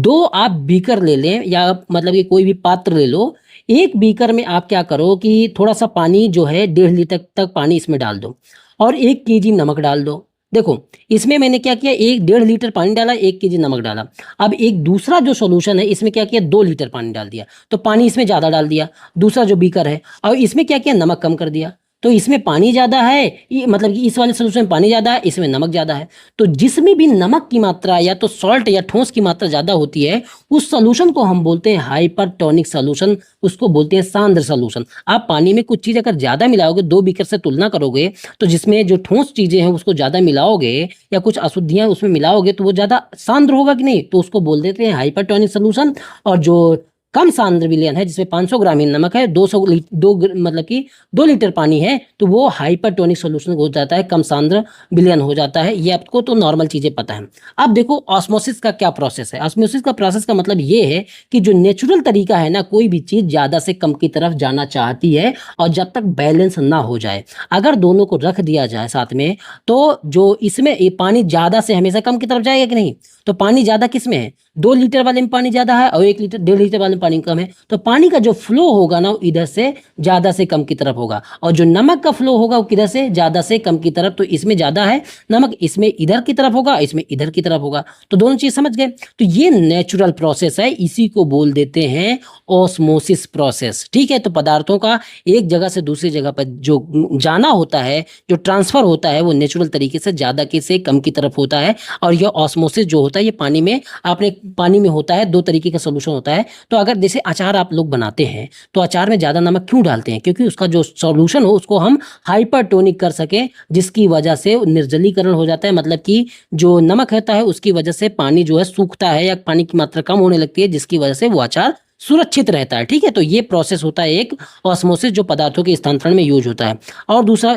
2 आप बीकर ले लें, या मतलब कि कोई भी पात्र ले लो। एक बीकर में आप क्या करो कि थोड़ा सा पानी जो है 1.5 लीटर तक पानी इसमें डाल दो और 1 केजी नमक डाल दो। देखो इसमें मैंने क्या किया, 1.5 लीटर पानी डाला, 1 केजी नमक डाला। अब एक दूसरा जो सॉल्यूशन है इसमें क्या किया, 2 लीटर पानी डाल दिया, तो पानी इसमें ज़्यादा डाल दिया, दूसरा जो बीकर है। और इसमें क्या किया, नमक कम कर दिया, तो इसमें पानी ज़्यादा है, मतलब कि इस वाले सॉल्यूशन में पानी ज़्यादा है, इसमें नमक ज़्यादा है। तो जिसमें भी नमक की मात्रा या तो सॉल्ट या ठोस की मात्रा ज़्यादा होती है उस सॉल्यूशन को हम बोलते हैं हाइपरटोनिक सॉल्यूशन, उसको बोलते हैं सांद्र सॉल्यूशन। आप पानी में कुछ चीज़ अगर ज़्यादा मिलाओगे, 2 बीकर से तुलना करोगे, तो जिसमें जो ठोस चीज़ें हैं उसको ज़्यादा मिलाओगे या कुछ अशुद्धियाँ उसमें मिलाओगे तो वो ज़्यादा सांद्र होगा कि नहीं, तो उसको बोल देते हैं हाइपरटोनिक सॉल्यूशन। और जो कम सांद्र विलयन है जिसमें 500 ग्राम ही नमक है, 2 मतलब कि 2 लीटर पानी है, तो वो हाइपरटोनिक सॉल्यूशन हो जाता है, कम सांद्र विलयन हो जाता है। ये आपको तो नॉर्मल चीजें पता है। अब देखो ऑस्मोसिस का क्या प्रोसेस है। ऑस्मोसिस का प्रोसेस का मतलब ये है कि जो नेचुरल तरीका है ना, कोई भी चीज ज्यादा से कम की तरफ जाना चाहती है और जब तक बैलेंस ना हो जाए, अगर दोनों को रख दिया जाए साथ में, तो जो इसमें ये पानी ज्यादा से हमेशा कम की तरफ जाएगा कि नहीं। तो पानी ज्यादा किस में है, 2 लीटर वाले में पानी ज्यादा है और 1 लीटर 1.5 लीटर वाले में पानी कम है, तो पानी का जो फ्लो होगा ना वो इधर से ज्यादा से कम की तरफ होगा, और जो नमक का फ्लो होगा वो किधर से ज्यादा से कम की तरफ। तो इसमें ज्यादा है नमक, इसमें इधर की तरफ होगा, इसमें इधर की तरफ होगा। तो दोनों चीज समझ गए। तो ये नेचुरल प्रोसेस है, इसी को बोल देते हैं ऑस्मोसिस प्रोसेस। ठीक है, तो पदार्थों का एक जगह से दूसरी जगह पर जो जाना होता है, जो ट्रांसफर होता है, वो नेचुरल तरीके से ज्यादा के से कम की तरफ होता है। और यह ऑस्मोसिस जो होता है ये पानी में, आपने पानी में होता है, 2 तरीके का सोल्यूशन होता है। तो अगर जैसे अचार आप लोग बनाते हैं तो अचार में ज़्यादा नमक क्यों डालते हैं, क्योंकि उसका जो सॉल्यूशन हो उसको हम हाइपरटोनिक कर सकें, जिसकी वजह से निर्जलीकरण हो जाता है। मतलब कि जो नमक होता है उसकी वजह से पानी जो है सूखता है या पानी की मात्रा कम होने लगती है, जिसकी वजह से वो अचार सुरक्षित रहता है। ठीक है, तो ये प्रोसेस होता है एक ऑस्मोसिस, जो पदार्थों के स्थानांतरण में यूज होता है। और दूसरा,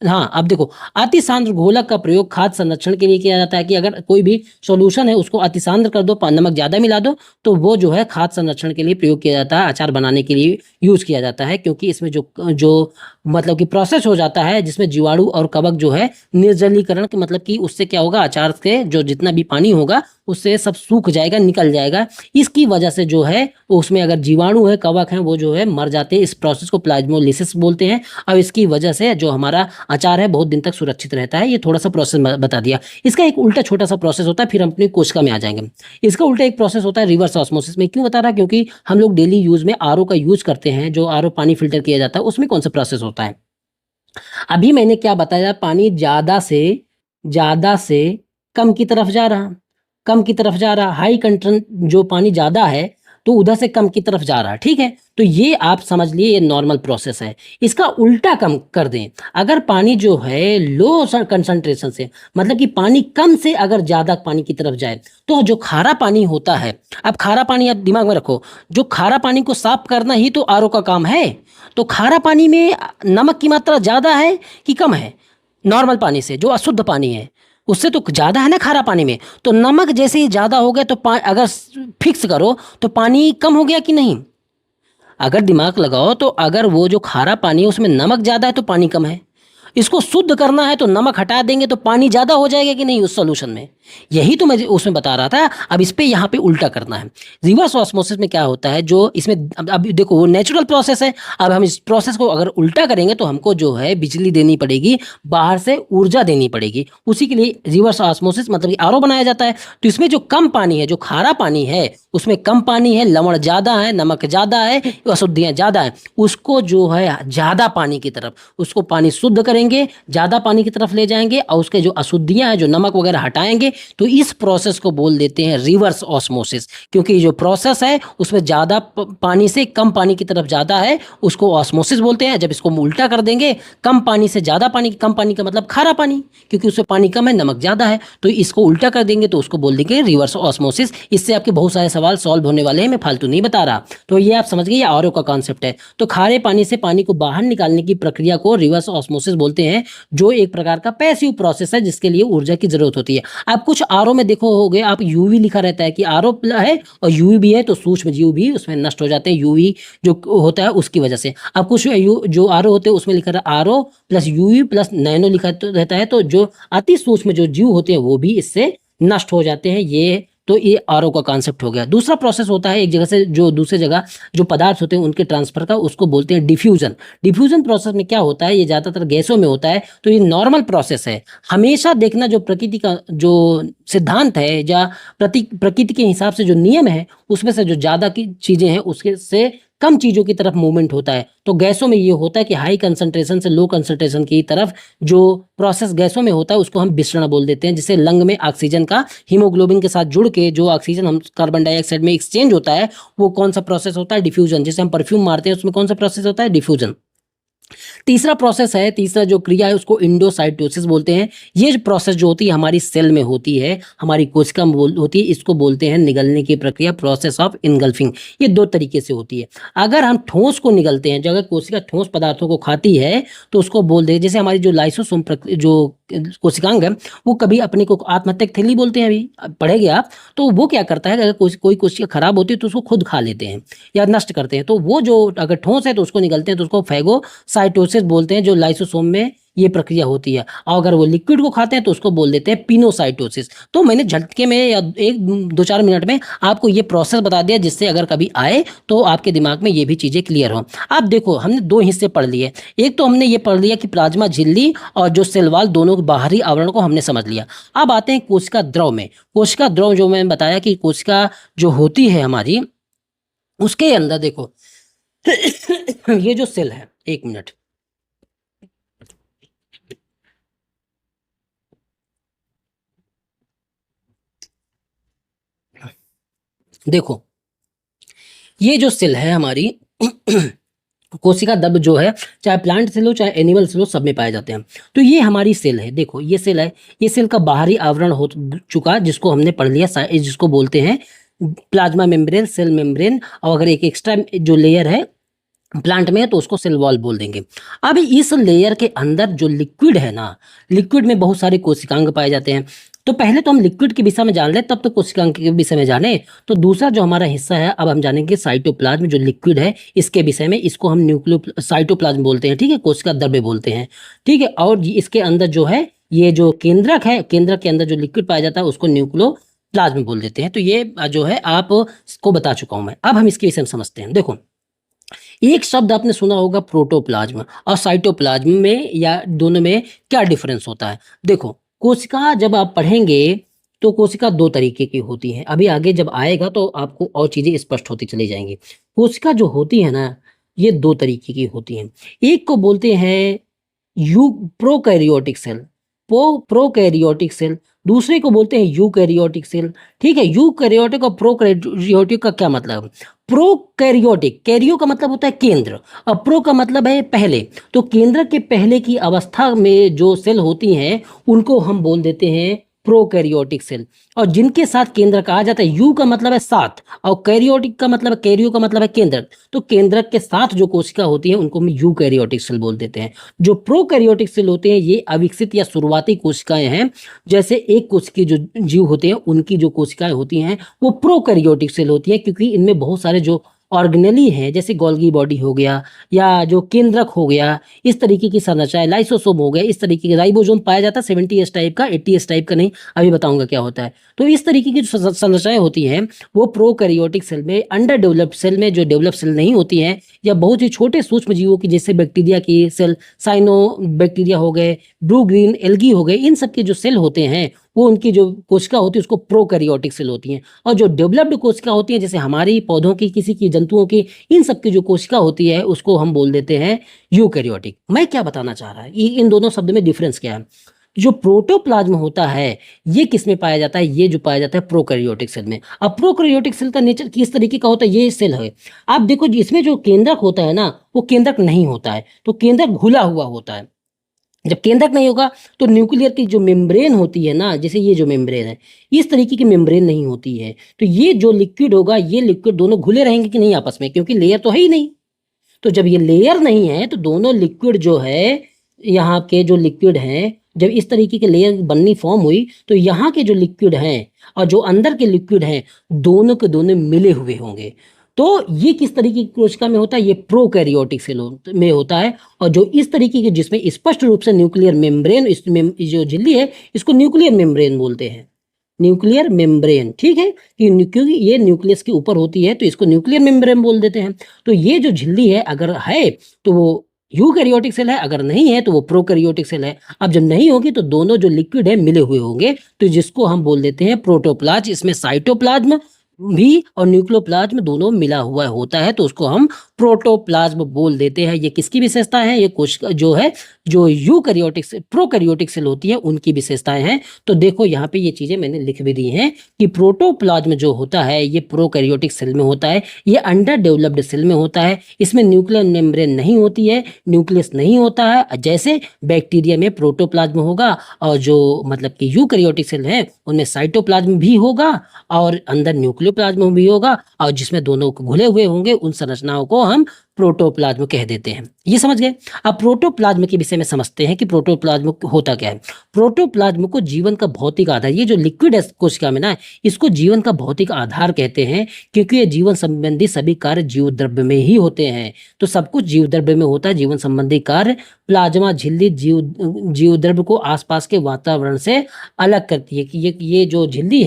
हाँ अब देखो, अति सांद्र घोलक का प्रयोग खाद्य संरक्षण के लिए किया जाता है कि अगर कोई भी सॉल्यूशन है उसको अति सांद्र कर दो, नमक ज्यादा मिला दो, तो वो जो है खाद्य संरक्षण के लिए प्रयोग किया जाता है, अचार बनाने के लिए यूज किया जाता है। क्योंकि इसमें जो जो मतलब कि प्रोसेस हो जाता है जिसमें जीवाणु और कवक जो है निर्जलीकरण के, मतलब कि उससे क्या होगा, अचार से जो जितना भी पानी होगा उससे सब सूख जाएगा, निकल जाएगा। इसकी वजह से जो है उसमें अगर जीवाणु है, कवक है, वो जो है मर जाते हैं। इस प्रोसेस को प्लाज्मोलिसिस बोलते हैं। और इसकी वजह से जो हमारा अचार है बहुत दिन तक सुरक्षित रहता है। ये थोड़ा सा प्रोसेस बता दिया। इसका एक उल्टा छोटा सा प्रोसेस होता है, फिर हम अपनी कोशिका में आ जाएंगे। इसका उल्टा एक प्रोसेस होता है रिवर्स ऑस्मोसिस में। क्यों बता रहा, क्योंकि हम लोग डेली यूज में आरओ का यूज करते हैं, जो आरओ पानी फिल्टर किया जाता है, उसमें कौन सा प्रोसेस होता है। अभी मैंने क्या बताया, पानी ज्यादा से कम की तरफ जा रहा, कम की तरफ जा रहा, हाई कंटेंट जो पानी ज्यादा है तो उधर से कम की तरफ जा रहा है। ठीक है, तो ये आप समझ लिए, ये नॉर्मल प्रोसेस है। इसका उल्टा कम कर दें, अगर पानी जो है लो कंसंट्रेशन से, मतलब कि पानी कम से अगर ज्यादा पानी की तरफ जाए, तो जो खारा पानी होता है, अब खारा पानी आप दिमाग में रखो, जो खारा पानी को साफ करना ही तो आरओ का काम है। तो खारा पानी में नमक की मात्रा ज्यादा है कि कम है नॉर्मल पानी से, जो अशुद्ध पानी है उससे तो ज़्यादा है ना खारा पानी में। तो नमक जैसे ही ज़्यादा हो गया तो अगर फिक्स करो तो पानी कम हो गया कि नहीं। अगर दिमाग लगाओ तो अगर वो जो खारा पानी है उसमें नमक ज़्यादा है तो पानी कम है, इसको शुद्ध करना है तो नमक हटा देंगे तो पानी ज़्यादा हो जाएगा कि नहीं उस सॉल्यूशन में। यही तो मैं उसमें बता रहा था। अब इस पे यहाँ पे उल्टा करना है। रिवर्स ऑस्मोसिस में क्या होता है, जो इसमें अब देखो वो नेचुरल प्रोसेस है। अब हम इस प्रोसेस को अगर उल्टा करेंगे तो हमको जो है बिजली देनी पड़ेगी, बाहर से ऊर्जा देनी पड़ेगी। उसी के लिए रिवर्स ऑस्मोसिस मतलब कि आरओ बनाया जाता है। तो इसमें जो कम पानी है, जो खारा पानी है उसमें कम पानी है, लवण ज़्यादा है, नमक ज़्यादा है, अशुद्धियाँ ज़्यादा है, उसको जो है ज़्यादा पानी की तरफ, उसको पानी शुद्ध करेंगे, ज़्यादा पानी की तरफ ले जाएंगे और उसके जो अशुद्धियाँ हैं, जो नमक वगैरह हटाएंगे। तो इस प्रोसेस को बोल देते हैं रिवर्स ऑस्मोसिस। क्योंकि जो प्रोसेस है उसमें ज़्यादा पानी से कम पानी की तरफ ज़्यादा है, उसको ऑस्मोसिस बोलते हैं। जब इसको उल्टा कर देंगे, कम पानी से ज़्यादा पानी, कम पानी का मतलब खारा पानी, क्योंकि उसमें पानी कम है, नमक ज़्यादा है, तो इसको उल्टा कर देंगे तो उसको बोल देंगे रिवर्स ऑस्मोसिस। इससे आपके बहुत सारे सवाल सॉल्व होने वाले हैं, मैं फालतू नहीं बता रहा। तो ये आप समझ गए, ये आरओ का कॉन्सेप्ट है। तो खारे पानी से पानी को बाहर निकालने की प्रक्रिया को रिवर्स ऑस्मोसिस बोलते हैं, जो एक प्रकार का पैसिव प्रोसेस है जिसके लिए ऊर्जा की जरूरत होती है। आप कुछ आरओ में देखो होगे, आप यूवी लिखा रहता है कि आरओ है और यूवी भी है, तो सूक्ष्म जीव भी उसमें नष्ट हो जाते हैं यूवी जो होता है उसकी वजह से। अब कुछ जो आरओ होते हैं उसमें लिखा रहता है RO plus UV plus nano लिखा रहता है, तो जो अति सूक्ष्म जो जीव होते हैं वो भी इससे नष्ट हो जाते हैं। ये आरओ का कॉन्सेप्ट हो गया। दूसरा प्रोसेस होता है एक जगह से जो दूसरे जगह जो पदार्थ होते हैं उनके ट्रांसफर का, उसको बोलते हैं डिफ्यूजन। डिफ्यूजन प्रोसेस में क्या होता है, ये ज़्यादातर गैसों में होता है, तो ये नॉर्मल प्रोसेस है। हमेशा देखना जो प्रकृति का जो सिद्धांत है या प्रकृति के हिसाब से जो नियम है, उसमें से जो ज़्यादा की चीज़ें हैं उसके से कम चीज़ों की तरफ मूवमेंट होता है। तो गैसों में ये होता है कि हाई कंसंट्रेशन से लो कंसंट्रेशन की तरफ जो प्रोसेस गैसों में होता है उसको हम विसरण बोल देते हैं। जिससे लंग में ऑक्सीजन का हीमोग्लोबिन के साथ जुड़ के जो ऑक्सीजन हम कार्बन डाइऑक्साइड में एक्सचेंज होता है, वो कौन सा प्रोसेस होता है, डिफ्यूजन। जैसे हम परफ्यूम मारते हैं उसमें कौन सा प्रोसेस होता है, डिफ्यूजन। तीसरा प्रोसेस है, तीसरा जो क्रिया है उसको इंडोसाइटोसिस बोलते हैं। ये जो प्रोसेस जो होती है हमारी सेल में होती है, हमारी कोशिका में होती है, इसको बोलते हैं निगलने की प्रक्रिया, प्रोसेस ऑफ इनगल्फिंग। ये दो तरीके से होती है। अगर हम ठोस को निगलते हैं, जो अगर कोशिका ठोस पदार्थों को खाती है तो उसको बोल दे, जैसे हमारी जो लाइसोसोम जो कोशिकांग है वो कभी अपने को आत्महत्या की थैली बोलते हैं, अभी पढ़ेंगे आप। तो वो क्या करता है, अगर कोई कोशिका खराब होती है तो उसको खुद खा लेते हैं या नष्ट करते हैं। तो वो जो अगर ठोस है तो उसको निगलते हैं तो उसको फैगोसाइटोसिस बोलते हैं, जो लाइसोसोम में ये प्रक्रिया होती है। और अगर वो लिक्विड को खाते हैं तो उसको बोल देते हैं पिनोसाइटोसिस। तो मैंने झटके में या एक दो चार मिनट में आपको ये प्रोसेस बता दिया, जिससे अगर कभी आए तो आपके दिमाग में ये भी चीज़ें क्लियर हो। अब देखो हमने दो हिस्से पढ़ लिए। एक तो हमने ये पढ़ लिया कि प्लाज्मा झिल्ली और जो सेल वॉल दोनों के बाहरी आवरण को हमने समझ लिया। अब आते हैं कोशिका द्रव में। कोशिका द्रव जो मैंने बताया कि कोशिका जो होती है हमारी, उसके अंदर देखो ये जो सेल है, एक मिनट, देखो ये जो सेल है हमारी कोशिका द्रव जो है, चाहे प्लांट सेल हो चाहे एनिमल सेल हो, सब में पाए जाते हैं। तो ये हमारी सेल है, देखो ये सेल है, ये सेल का बाहरी आवरण हो चुका जिसको हमने पढ़ लिया, जिसको बोलते हैं प्लाज्मा मेम्ब्रेन, सेल मेम्ब्रेन। और अगर एक एक्स्ट्रा जो लेयर है प्लांट में तो उसको सेल वॉल बोल देंगे। अब इस लेयर के अंदर जो लिक्विड है ना, लिक्विड में बहुत सारे कोशिकांग पाए जाते हैं। तो पहले तो हम लिक्विड के विषय में जान ले, तब तो कोशिकांग के विषय में जाने। तो दूसरा जो हमारा हिस्सा है, अब हम जानेंगे साइटोप्लाज्म, जो लिक्विड है इसके विषय में। इसको हम साइटोप्लाज्म बोलते हैं, ठीक है, कोशिका द्रव्य बोलते हैं, ठीक है। और इसके अंदर जो है ये जो केंद्रक है, केंद्रक के अंदर जो लिक्विड पाया जाता है उसको न्यूक्लियोप्लाज्म बोल देते हैं। तो ये जो है आपको बता चुका हूं मैं। अब हम इसके विषय में समझते हैं। देखो एक शब्द आपने सुना होगा प्रोटोप्लाज्म और साइटोप्लाज्म में, या दोनों में क्या डिफरेंस होता है। देखो कोशिका जब आप पढ़ेंगे तो कोशिका दो तरीके की होती है। अभी आगे जब आएगा तो आपको और चीजें स्पष्ट होती चली जाएंगी। कोशिका जो होती है ना, ये दो तरीके की होती हैं। एक को बोलते हैं प्रोकैरियोटिक सेल, प्रोकैरियोटिक सेल। दूसरे को बोलते हैं यूकैरियोटिक सेल, ठीक है। यूकैरियोटिक और प्रोकैरियोटिक का क्या मतलब। प्रोकैरियोटिक, कैरियो का मतलब होता है केंद्र और प्रो का मतलब है पहले। तो केंद्र के पहले की अवस्था में जो सेल होती हैं उनको हम बोल देते हैं प्रोकैरियोटिक सेल। और जिनके साथ केंद्र कहा जाता है, यू का मतलब है साथ और कैरियोटिक का मतलब, कैरियो का मतलब है केंद्र। तो केंद्र के साथ जो कोशिका होती है उनको हम यूकैरियोटिक सेल बोल देते हैं। जो प्रोकैरियोटिक सेल होते हैं ये अविकसित या शुरुआती कोशिकाएं हैं। जैसे एक कोशिकीय जो जीव होते हैं उनकी जो कोशिकाएं होती हैं वो प्रोकैरियोटिक सेल होती हैं, क्योंकि इनमें बहुत सारे जो ऑर्गेनेली हैं, जैसे गोल्गी बॉडी हो गया या जो केंद्रक हो गया, इस तरीके की संरचना, लाइसोसोम हो गया, इस तरीके के राइबोसोम पाया जाता है 70S टाइप का, 80S टाइप का नहीं, अभी बताऊंगा क्या होता है। तो इस तरीके की जो संरचनाएं होती हैं वो प्रोकैरियोटिक सेल में, अंडर डेवलप्ड सेल में, जो डेवलप सेल नहीं होती हैं, या बहुत ही छोटे सूक्ष्म जीवों की जैसे बैक्टीरिया की सेल, साइनो बैक्टीरिया हो गए, ब्लू ग्रीन एल्गी हो गए, इन सब के जो सेल होते हैं वो उनकी जो कोशिका होती है उसको प्रोकैरियोटिक सेल होती हैं। और जो डेवलप्ड कोशिका होती हैं जैसे हमारी पौधों की, किसी की, जंतुओं की, इन सब की जो कोशिका होती है उसको हम बोल देते हैं यूकैरियोटिक। मैं क्या बताना चाह रहा है, इन दोनों शब्द में डिफरेंस क्या है। जो प्रोटोप्लाज्म होता है ये किस में पाया जाता है, ये जो पाया जाता है प्रोकैरियोटिक सेल में। अब प्रोकैरियोटिक सेल का नेचर किस तरीके का होता है, ये सेल है, आप देखो इसमें जो केंद्रक होता है ना वो केंद्रक नहीं होता है, तो केंद्रक घुला हुआ होता है। जब केंद्रक नहीं होगा तो न्यूक्लियर की जो मेम्ब्रेन होती है ना, जैसे ये जो मेम्ब्रेन है, इस तरीके की मेम्ब्रेन नहीं होती है, तो ये जो लिक्विड होगा, ये लिक्विड दोनों घुले रहेंगे कि नहीं आपस में, क्योंकि लेयर तो है ही नहीं। तो जब ये लेयर नहीं है तो दोनों लिक्विड जो है, यहाँ के जो लिक्विड हैं, जब इस तरीके के लेयर बननी फॉर्म हुई तो यहाँ के जो लिक्विड हैं और जो अंदर के लिक्विड हैं दोनों के दोनों मिले हुए होंगे। तो ये किस तरीके की कोशिका में होता है, ये प्रोकैरियोटिक सेल में होता है। और जो इस तरीके के जिसमें स्पष्ट रूप से न्यूक्लियर मेम्ब्रेन, जो झिल्ली है इसको न्यूक्लियर मेम्ब्रेन बोलते हैं, न्यूक्लियर मेम्ब्रेन, ठीक है, क्योंकि ये न्यूक्लियस के ऊपर होती है तो इसको न्यूक्लियर मेम्ब्रेन बोल देते हैं। तो ये जो झिल्ली है अगर है तो वो यूकैरियोटिक सेल है, अगर नहीं है तो वो प्रोकैरियोटिक सेल है। अब जब नहीं होगी तो दोनों जो लिक्विड है मिले हुए होंगे, तो जिसको हम बोल देते हैं प्रोटोप्लाज्म। इसमें साइटोप्लाज्म भी और न्यूक्लियोप्लाज्म दोनों मिला हुआ होता है, तो उसको हम प्रोटोप्लाज्म बोल देते हैं। ये किसकी विशेषता है, ये कोशिका जो है, जो यूकैरियोटिक से प्रोकैरियोटिक सेल होती है उनकी विशेषताएं हैं। तो देखो यहाँ पे ये चीजें मैंने लिख भी दी हैं कि प्रोटोप्लाज्म जो होता है ये प्रोकैरियोटिक सेल में होता है, ये अंडर डेवलप्ड सेल में होता है, इसमें न्यूक्लियर मेम्ब्रेन नहीं होती है, न्यूक्लियस नहीं होता है, जैसे बैक्टीरिया में प्रोटोप्लाज्म होगा, और जो मतलब कि यूकैरियोटिक सेल है उनमें साइटोप्लाज्म भी होगा और अंदर न्यूक्लियोप्लाज्म भी होगा, और जिसमें दोनों घुले हुए होंगे उन संरचनाओं को हम प्रोटोप्लाज्म कह देते हैं। ये समझ गए। अब प्रोटोप्लाज्म के विषय में समझते हैं कि प्रोटोप्लाज्म होता क्या है। प्रोटोप्लाज्म को जीवन का भौतिक आधार, ये जो लिक्विड है कोशिका में ना, इसको जीवन का भौतिक आधार कहते हैं, क्योंकि ये जीवन संबंधी सभी कार्य जीव द्रव्य में ही होते हैं। तो सब कुछ जीव द्रव्य में होता है, जीवन संबंधी कार्य। प्लाज्मा झिल्ली जीव द्रव्य को आसपास के वातावरण से अलग करती है कि ये जो झिल्ली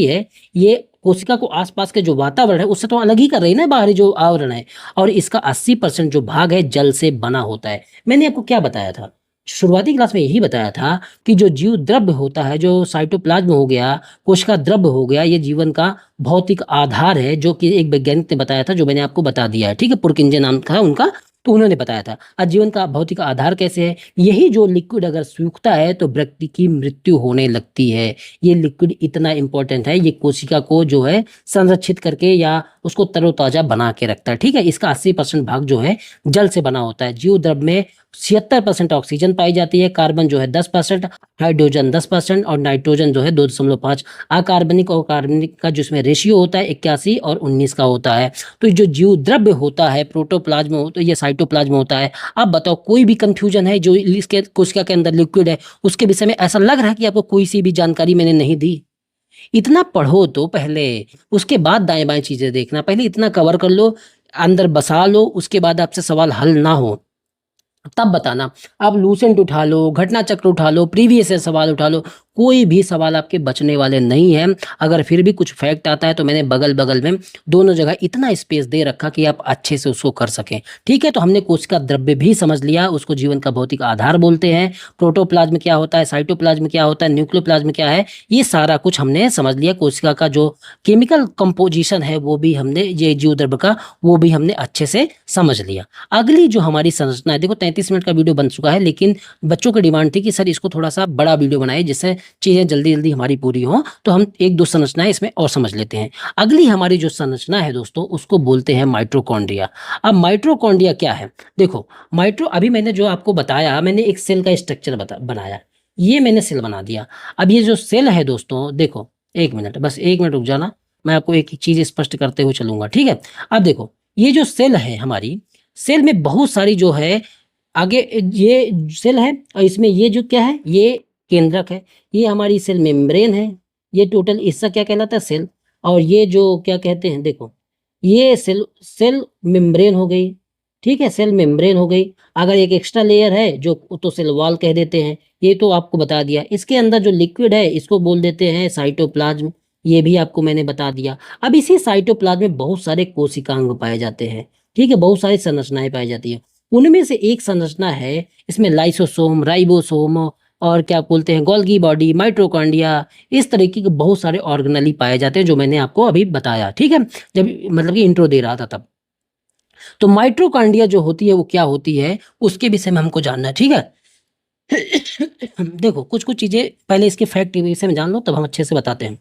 है, ये कोशिका को आसपास के जो वातावरण है उससे तो अलग ही कर रही है ना, बाहरी जो आवरण है। और इसका 80% जो भाग है जल से बना होता है। मैंने आपको क्या बताया था, शुरुआती क्लास में यही बताया था कि जो जीव द्रव्य होता है, जो साइटोप्लाज्म हो गया, कोशिका द्रव्य हो गया, ये जीवन का भौतिक आधार है, जो कि एक वैज्ञानिक ने बताया था, जो मैंने आपको बता दिया है, ठीक है, पुरकिंजे नाम था उनका, तो उन्होंने बताया था। आज जीवन का भौतिक आधार कैसे है, यही जो लिक्विड अगर सूखता है तो व्यक्ति की मृत्यु होने लगती है। ये लिक्विड इतना इंपॉर्टेंट है, ये कोशिका को जो है संरक्षित करके या उसको तरोताजा बना के रखता है, ठीक है। इसका 80% भाग जो है जल से बना होता है। जीव द्रव्य में 76% ऑक्सीजन पाई जाती है, कार्बन जो है 10%, हाइड्रोजन 10% और नाइट्रोजन जो है 2.5। अकार्बनिक और कार्बनिक का जिसमें रेशियो होता है 81 और 19 का होता है। तो जो जीव द्रव्य होता है प्रोटोप्लाज्म हो, तो ये साइटोप्लाज्म होता है। अब बताओ कोई भी कंफ्यूजन है, जो इसके कोशिका के अंदर लिक्विड है उसके विषय में ऐसा लग रहा है कि आपको कोई सी भी जानकारी मैंने नहीं दी? इतना पढ़ो तो पहले, उसके बाद दाएं बाएं चीजें देखना, पहले इतना कवर कर लो, अंदर बसा लो, उसके बाद आपसे सवाल हल ना हो तब बताना। आप लूसेंट उठा लो, घटना चक्र उठा लो, प्रीवियस ईयर सवाल उठा लो, कोई भी सवाल आपके बचने वाले नहीं है। अगर फिर भी कुछ फैक्ट आता है तो मैंने बगल बगल में दोनों जगह इतना स्पेस दे रखा कि आप अच्छे से उसको कर सकें, ठीक है। तो हमने कोशिका द्रव्य भी समझ लिया, उसको जीवन का भौतिक आधार बोलते हैं। प्रोटोप्लाज्म क्या होता है, साइटोप्लाज्म क्या होता है, न्यूक्लियोप्लाज्म क्या है, ये सारा कुछ हमने समझ लिया। कोशिका का जो केमिकल कंपोजिशन है वो भी हमने, ये जीव द्रव्य का, वो भी हमने अच्छे से समझ लिया। अगली जो हमारी संरचना है, देखो 33 मिनट का वीडियो बन चुका है, लेकिन बच्चों की डिमांड थी कि सर इसको थोड़ा सा बड़ा वीडियो बनाए जिससे चीजें जल्दी जल्दी हमारी पूरी हो, तो हम एक दो संरचनाएं इसमें और समझ लेते हैं। अगली हमारी जो संरचना है दोस्तों उसको बोलते हैं माइटोकॉन्ड्रिया। अब माइटोकॉन्ड्रिया क्या है, देखो अभी मैंने जो आपको बताया, मैंने एक सेल का स्ट्रक्चर बनाया, ये मैंने सेल बना दिया। अब ये जो सेल है दोस्तों, देखो 1 मिनट, बस 1 मिनट रुक जाना, मैं आपको एक चीज स्पष्ट करते हुए चलूंगा, ठीक है। अब देखो ये जो सेल है हमारी, सेल में बहुत सारी जो है, आगे ये सेल है और इसमें ये जो क्या है, ये केंद्रक है, ये हमारी सेल मेम्ब्रेन है, ये टोटल इसका क्या कहलाता है, सेल। और ये जो क्या कहते हैं, देखो ये सेल सेल मेम्ब्रेन हो गई, ठीक है, सेल मेम्ब्रेन हो गई। अगर एक एक्स्ट्रा लेयर है जो तो सेल वॉल कह देते हैं, ये तो आपको बता दिया। इसके अंदर जो लिक्विड है इसको बोल देते हैं साइटोप्लाज्म, ये भी आपको मैंने बता दिया। अब इसी साइटोप्लाज्म में बहुत सारे कोशिकांग पाए जाते हैं, ठीक है, बहुत सारी संरचनाएं पाई जाती हैं। उनमें से एक संरचना है, इसमें लाइसोसोम, राइबोसोम और क्या बोलते हैं गोल्गी बॉडी, माइटोकॉन्ड्रिया, इस तरीके के बहुत सारे ऑर्गेनेली पाए जाते हैं जो मैंने आपको अभी बताया, ठीक है, जब मतलब कि इंट्रो दे रहा था तब। तो माइटोकॉन्ड्रिया जो होती है वो क्या होती है, उसके विषय में हमको जानना है, ठीक है। देखो कुछ कुछ चीजें पहले इसके फैक्ट के विषय में जान लो, तब हम अच्छे से बताते हैं।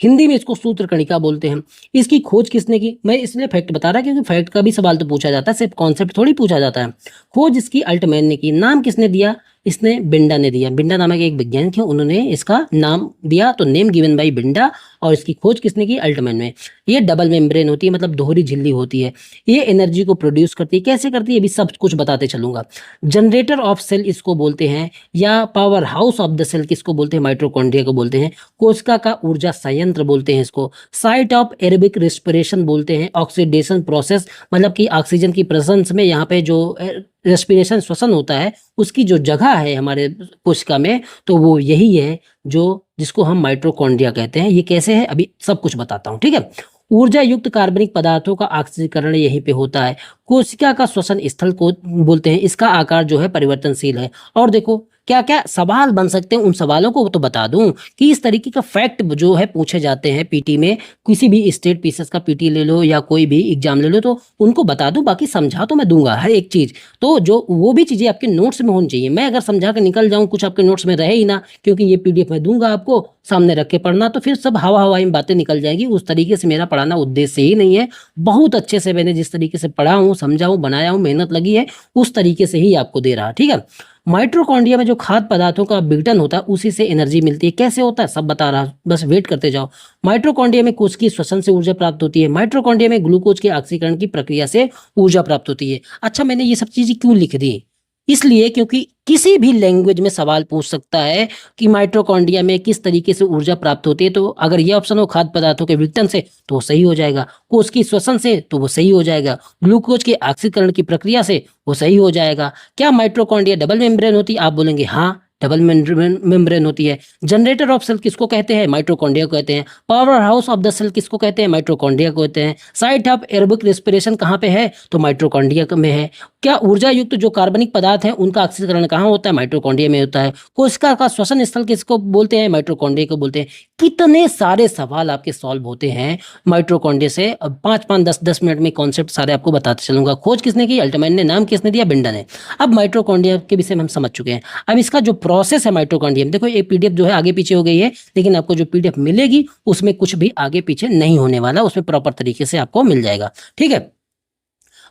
हिंदी में इसको सूत्रकणिका बोलते हैं। इसकी खोज किसने की, मैं इसलिए फैक्ट बता रहा क्योंकि फैक्ट का भी सवाल तो पूछा जाता है, सिर्फ कॉन्सेप्ट थोड़ी पूछा जाता है। खोज इसकी अल्टमैन ने की। नाम किसने दिया, इसने बिंडा ने दिया। बिंडा नामक एक वैज्ञानिक है, उन्होंने इसका नाम दिया, तो नेम गिवन बाई बिंडा। और इसकी खोज किसने की, अल्टमैन में। ये डबल मेम्ब्रेन होती है, मतलब दोहरी झिल्ली होती है। ये एनर्जी को प्रोड्यूस करती है, कैसे करती है अभी सब कुछ बताते चलूंगा। जनरेटर ऑफ सेल इसको बोलते हैं, या power house of the cell किसको बोलते हैं, माइटोकॉन्ड्रिया को बोलते हैं। कोशिका का ऊर्जा संयंत्र बोलते हैं इसको। साइट ऑफ एरोबिक रेस्पिरेशन बोलते हैं। ऑक्सीडेशन प्रोसेस, मतलब कि ऑक्सीजन की प्रेजेंस में यहाँ पे जो रेस्पिरेशन श्वसन होता है उसकी जो जगह है हमारे कोशिका में, तो वो यही है जो जिसको हम माइटोकॉन्ड्रिया कहते हैं। ये कैसे है अभी सब कुछ बताता हूँ, ठीक है। ऊर्जा युक्त कार्बनिक पदार्थों का ऑक्सीकरण यहीं पे होता है। कोशिका का श्वसन स्थल को बोलते हैं। इसका आकार जो है परिवर्तनशील है। और देखो क्या क्या सवाल बन सकते हैं, उन सवालों को तो बता दूं कि इस तरीके का फैक्ट जो है पूछे जाते हैं पीटी में। किसी भी स्टेट पीसेस का पीटी ले लो या कोई भी एग्जाम ले लो, तो उनको बता दूं, बाकी समझा तो मैं दूंगा हर एक चीज। तो जो वो भी चीजें आपके नोट्स में होनी चाहिए। मैं अगर समझा के निकल जाऊं कुछ आपके नोट्स में रहे ही ना, क्योंकि ये पीडीएफ मैं दूंगा आपको सामने रख के पढ़ना, तो फिर सब हवा हवाई में बातें निकल जाएंगी। उस तरीके से मेरा पढ़ाना उद्देश्य ही नहीं है। बहुत अच्छे से मैंने जिस तरीके से पढ़ा हूँ, समझा हूँ, बनाया हूँ, मेहनत लगी है, उस तरीके से ही आपको दे रहा, ठीक है। माइटोकॉन्ड्रिया में जो खाद्य पदार्थों का विघटन होता है उसी से एनर्जी मिलती है। कैसे होता है सब बता रहा, बस वेट करते जाओ। माइटोकॉन्ड्रिया में कोशिकीय श्वसन से ऊर्जा प्राप्त होती है। माइटोकॉन्ड्रिया में ग्लूकोज के ऑक्सीकरण की प्रक्रिया से ऊर्जा प्राप्त होती है। अच्छा, मैंने ये सब चीजें क्यों लिख दी, इसलिए क्योंकि किसी भी लैंग्वेज में सवाल पूछ सकता है कि माइटोकॉन्ड्रिया में किस तरीके से ऊर्जा प्राप्त होती है। तो अगर ये ऑप्शन हो खाद्य पदार्थों के विघटन से तो वो सही हो जाएगा, कोश की श्वसन से तो वो सही हो जाएगा, ग्लूकोज के ऑक्सीकरण की प्रक्रिया से वो सही हो जाएगा। क्या माइटोकॉन्ड्रिया डबल मेम्ब्रेन होती है, आप बोलेंगे हाँ डबल मेम्ब्रेन होती है। जनरेटर ऑफ सेल किसको कहते हैं, माइटोकॉन्ड्रिया को कहते हैं। Power house of the cell किसको कहते हैं, माइटोकॉन्ड्रिया को कहते हैं। साइट ऑफ एरोबिक रेस्पिरेशन कहाँ पे है, तो माइटोकॉन्ड्रिया में है। क्या ऊर्जा युक्त जो कार्बनिक पदार्थ है उनका ऑक्सीकरण कहाँ होता है, माइटोकॉन्ड्रिया में होता है। कोशिका का श्वसन स्थल किसको बोलते हैं, माइटोकॉन्ड्रिया को बोलते हैं। कितने सारे सवाल आपके सॉल्व होते हैं माइटोकॉन्ड्रिया से। अब 5-5 10-10 मिनट में कॉन्सेप्ट सारे आपको बताते चलूंगा। खोज किसने की, अल्टमैन ने। नाम किसने दिया, बिंडा ने। अब माइटोकॉन्ड्रिया के विषय में हम समझ चुके हैं। अब इसका जो प्रोसेस है माइटोकॉन्ड्रिया में, देखो ये पीडीएफ जो है आगे पीछे हो गई है, लेकिन आपको जो पीडीएफ मिलेगी उसमें कुछ भी आगे पीछे नहीं होने वाला, उसमें प्रॉपर तरीके से आपको मिल जाएगा, ठीक है।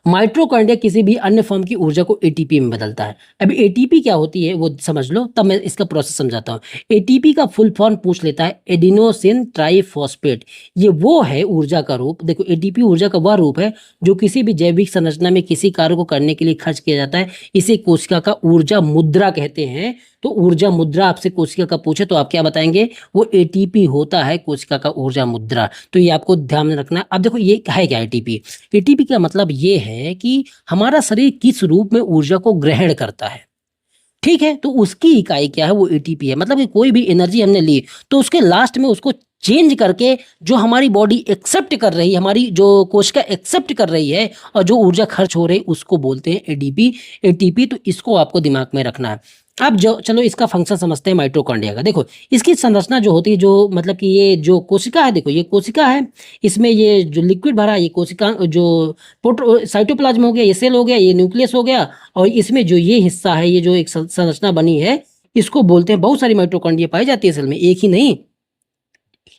माइटोकॉन्ड्रिया किसी भी अन्य फॉर्म की ऊर्जा को एटीपी में बदलता है। अभी एटीपी क्या होती है वो समझ लो, तब मैं इसका प्रोसेस समझाता हूँ। एटीपी का फुल फॉर्म पूछ लेता है, एडिनोसिन ट्राइफॉस्फेट। ये वो है ऊर्जा का रूप। देखो एटीपी ऊर्जा का वह रूप है जो किसी भी जैविक संरचना में किसी कार्य को करने के लिए खर्च किया जाता है। इसे कोशिका का ऊर्जा मुद्रा कहते हैं। तो ऊर्जा मुद्रा आपसे कोशिका का पूछे तो आप क्या बताएंगे, वो एटीपी होता है कोशिका का ऊर्जा मुद्रा। तो ये आपको ध्यान में रखना है। अब देखो ये है क्या एटीपी। एटीपी का मतलब ये है कि हमारा शरीर किस रूप में ऊर्जा को ग्रहण करता है, ठीक है। तो उसकी इकाई क्या है, वो एटीपी है। मतलब कि कोई भी एनर्जी हमने ली तो उसके लास्ट में उसको चेंज करके जो हमारी बॉडी एक्सेप्ट कर रही है, हमारी जो कोशिका एक्सेप्ट कर रही है और जो ऊर्जा खर्च हो रही है उसको बोलते हैं एडीपी, एटीपी। तो इसको आपको दिमाग में रखना है। अब जो चलो इसका फंक्शन समझते हैं माइटोकॉन्ड्रिया का। देखो इसकी संरचना जो होती है, जो मतलब कि ये जो कोशिका है, देखो ये कोशिका है, इसमें ये जो लिक्विड भरा है ये कोशिका, जो साइटोप्लाज्म हो गया, ये सेल हो गया, ये न्यूक्लियस हो गया, और इसमें जो ये हिस्सा है, ये जो एक संरचना बनी है, इसको बोलते हैं, बहुत सारी माइटोकॉन्ड्रिया पाई जाती है सेल में, एक ही नहीं,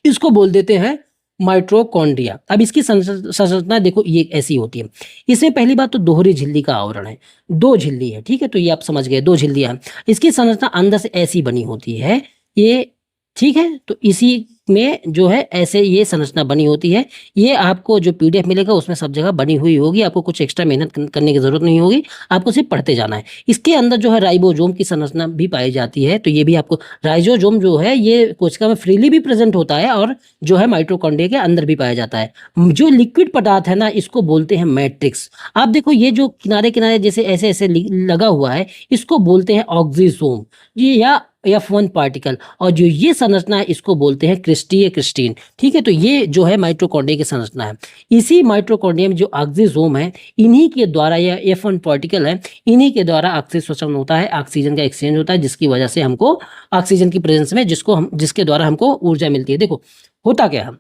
इसको बोल देते हैं माइटोकॉन्ड्रिया। अब इसकी संरचना देखो ये ऐसी होती है। इसमें पहली बात तो दोहरी झिल्ली का आवरण है, दो झिल्ली है, ठीक है। तो ये आप समझ गए, दो झिल्लियां। इसकी संरचना अंदर से ऐसी बनी होती है, ये ठीक है, तो इसी में जो है ऐसे ये संरचना बनी होती है। ये आपको जो पीडीएफ मिलेगा उसमें सब जगह बनी हुई होगी, आपको कुछ एक्स्ट्रा मेहनत करने की ज़रूरत नहीं होगी, आपको सिर्फ पढ़ते जाना है। इसके अंदर जो है राइबोसोम की संरचना भी पाई जाती है, तो ये भी आपको राइबोसोम जो है ये कोशिका में फ्रीली भी प्रेज़ेंट होता है और जो है माइटोकॉन्ड्रिया के अंदर भी पाया जाता है। जो लिक्विड पदार्थ है ना, इसको बोलते हैं मैट्रिक्स। आप देखो ये जो किनारे-किनारे जैसे ऐसे-ऐसे लगा हुआ है, इसको बोलते हैं ऑक्सीसोम, ये या F1 पार्टिकल, और जो ये संरचना है इसको बोलते हैं क्रिस्टीय क्रिस्टीन। ठीक है, तो ये जो है माइटोकॉन्ड्रिया की संरचना है। इसी माइटोकॉन्ड्रिया में जो ऑक्सीसोम है, इन्हीं के द्वारा, या F1 पार्टिकल है, इन्हीं के द्वारा ऑक्सीजन श्वसन होता है, ऑक्सीजन का एक्सचेंज होता है, जिसकी वजह से हमको ऑक्सीजन की प्रेजेंस में जिसके द्वारा हमको ऊर्जा मिलती है। देखो होता क्या है,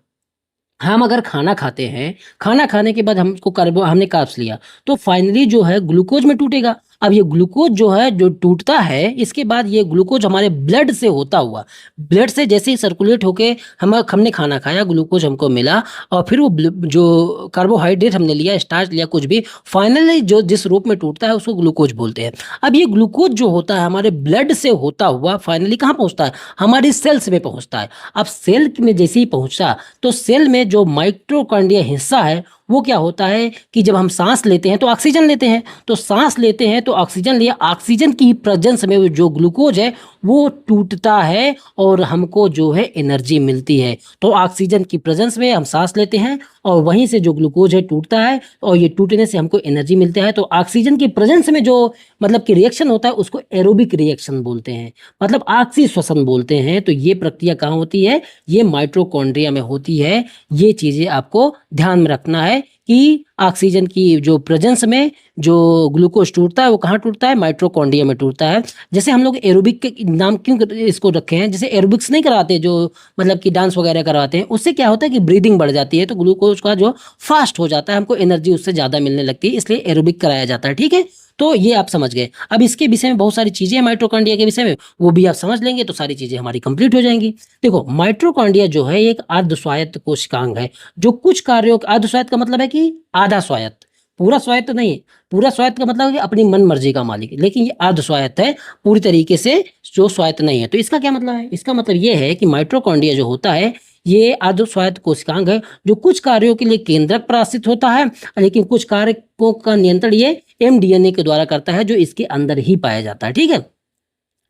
हम अगर खाना खाते हैं, खाना खाने के बाद हमने कार्ब्स लिया, तो फाइनली जो है ग्लूकोज में टूटेगा। अब ये ग्लूकोज जो है जो टूटता है, इसके बाद ये ग्लूकोज हमारे ब्लड से होता हुआ, ब्लड से जैसे ही सर्कुलेट होके हमने खाना खाया, ग्लूकोज हमको मिला, और फिर वो जो कार्बोहाइड्रेट हमने लिया, स्टार्च लिया, कुछ भी, फाइनली जो जिस रूप में टूटता है उसको ग्लूकोज बोलते हैं। अब ये ग्लूकोज जो होता है हमारे ब्लड से होता हुआ फाइनली कहाँ पहुँचता है, हमारी सेल्स में पहुँचता है। अब सेल में जैसे ही पहुँचा, तो सेल में जो माइटोकॉन्ड्रिया हिस्सा है वो क्या होता है कि जब हम सांस लेते हैं तो ऑक्सीजन लेते हैं, तो सांस लेते हैं तो ऑक्सीजन लिया, ऑक्सीजन की प्रेजेंस में जो ग्लूकोज है वो टूटता है और हमको जो है एनर्जी मिलती है। तो ऑक्सीजन की प्रेजेंस में हम सांस लेते हैं और वहीं से जो ग्लूकोज है टूटता है, और ये टूटने से हमको एनर्जी मिलता है। तो ऑक्सीजन की प्रेजेंस में जो मतलब कि रिएक्शन होता है उसको एरोबिक रिएक्शन बोलते हैं, मतलब ऑक्सी श्वसन बोलते हैं। तो ये प्रक्रिया कहाँ होती है, ये माइटोकॉन्ड्रिया में होती है। ये चीज़ें आपको ध्यान में रखना है कि ऑक्सीजन की जो प्रेजेंस में जो ग्लूकोज टूटता है वो कहाँ टूटता है, माइटोकॉन्ड्रिया में टूटता है। जैसे हम लोग एरोबिक के नाम क्यों इसको रखे हैं, जैसे एरोबिक्स नहीं कराते जो मतलब कि डांस वगैरह करवाते हैं, उससे क्या होता है कि ब्रीदिंग बढ़ जाती है, तो ग्लूकोज का जो फास्ट हो जाता है, हमको एनर्जी उससे ज़्यादा मिलने लगती है, इसलिए एरोबिक कराया जाता है। ठीक है, तो ये आप समझ गए। अब इसके विषय में बहुत सारी चीज़ें हैं माइटोकॉन्ड्रिया के विषय में, वो भी आप समझ लेंगे तो सारी चीज़ें हमारी कंप्लीट हो जाएंगी। देखो माइटोकॉन्ड्रिया जो है एक अर्ध स्वायत्त कोशिकांग है, जो कुछ कार्यों, अर्ध स्वायत्त का मतलब है कि आधा स्वायत्त, पूरा स्वायत्त तो नहीं है। पूरा स्वायत्त का मतलब है कि अपनी मन मर्जी का मालिक, लेकिन ये अर्ध स्वायत्त है, पूरी तरीके से जो स्वायत्त नहीं है। तो इसका क्या मतलब है, इसका मतलब ये है कि माइटोकॉन्ड्रिया जो होता है ये अर्ध स्वायत्त कोशिकांग है, जो कुछ कार्यों के लिए केंद्रक पराश्रित होता है, लेकिन कुछ कार्यों का नियंत्रण ये एमडीएनए के द्वारा करता है, जो इसके अंदर ही पाया जाता है। ठीक है,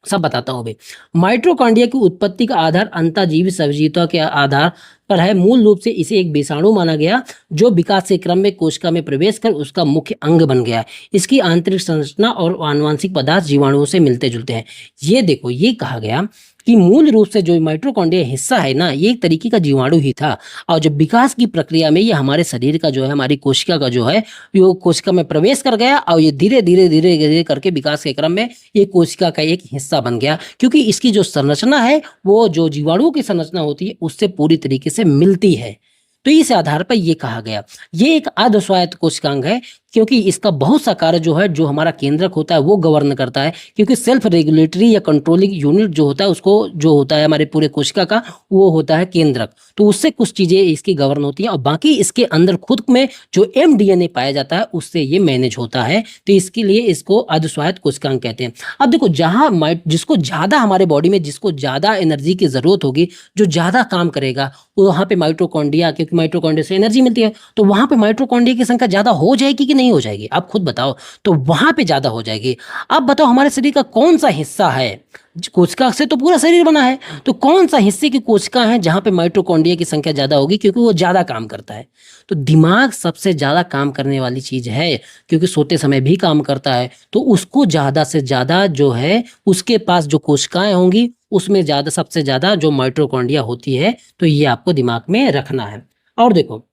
सब बताता हूँ अभी। माइटोकॉन्ड्रिया की उत्पत्ति का आधार अंतःजीवी सजीवता के आधार पर है। मूल रूप से इसे एक विषाणु माना गया, जो विकास के क्रम में कोशिका में प्रवेश कर उसका मुख्य अंग बन गया। इसकी आंतरिक संरचना और आनुवंशिक पदार्थ जीवाणुओं से मिलते जुलते हैं। ये देखो, ये कहा गया कि मूल रूप से जो माइटोकॉन्ड्रिया हिस्सा है ना, ये एक तरीके का जीवाणु ही था, और जब विकास की प्रक्रिया में ये हमारे शरीर का जो है, हमारी कोशिका का जो है, वो कोशिका में प्रवेश कर गया, और ये धीरे धीरे धीरे धीरे करके विकास के क्रम में ये कोशिका का एक हिस्सा बन गया, क्योंकि इसकी जो संरचना है वो जो जीवाणुओं की संरचना होती है उससे पूरी तरीके से मिलती है। तो इस आधार पर ये कहा गया ये एक अर्ध स्वायत्त कोशिकांग है, क्योंकि इसका बहुत सा कार्य जो है, जो हमारा केंद्रक होता है वो गवर्न करता है, क्योंकि सेल्फ रेगुलेटरी या कंट्रोलिंग यूनिट जो होता है उसको, जो होता है हमारे पूरे कोशिका का, वो होता है केंद्रक। तो उससे कुछ चीजें इसकी गवर्न होती हैं, और बाकी इसके अंदर खुद में जो एमडीएनए पाया जाता है उससे ये मैनेज होता है। तो इसके लिए इसको अर्ध स्वायत्त कोशिकांग कहते हैं। अब देखो, जहाँ जिसको ज्यादा हमारे बॉडी में, जिसको ज्यादा एनर्जी की जरूरत होगी, जो ज्यादा काम करेगा, वहाँ पे माइटोकॉन्ड्रिया, क्योंकि माइटोकॉन्ड्रिया से एनर्जी मिलती है, तो वहाँ पे माइटोकॉन्ड्रिया की संख्या ज्यादा हो जाएगी कि नहीं हो जाएगी, आप खुद बताओ। तो वहां पे ज्यादा हो जाएगी। अब बताओ, हमारे शरीर का कौन सा हिस्सा है, कोशिका से तो पूरा शरीर बना है, तो कौन सा हिस्से की कोशिका है जहां पे माइटोकॉन्ड्रिया की संख्या ज्यादा होगी, क्योंकि वो ज्यादा काम करता है। तो दिमाग सबसे ज्यादा काम करने वाली चीज है, क्योंकि सोते समय भी काम करता है, तो उसको ज्यादा से ज्यादा जो है, उसके पास जो कोशिकाएं होंगी उसमें ज्यादा, सबसे ज्यादा जो माइटोकॉन्ड्रिया होती है। तो ये आपको दिमाग में रखना है। और देखो,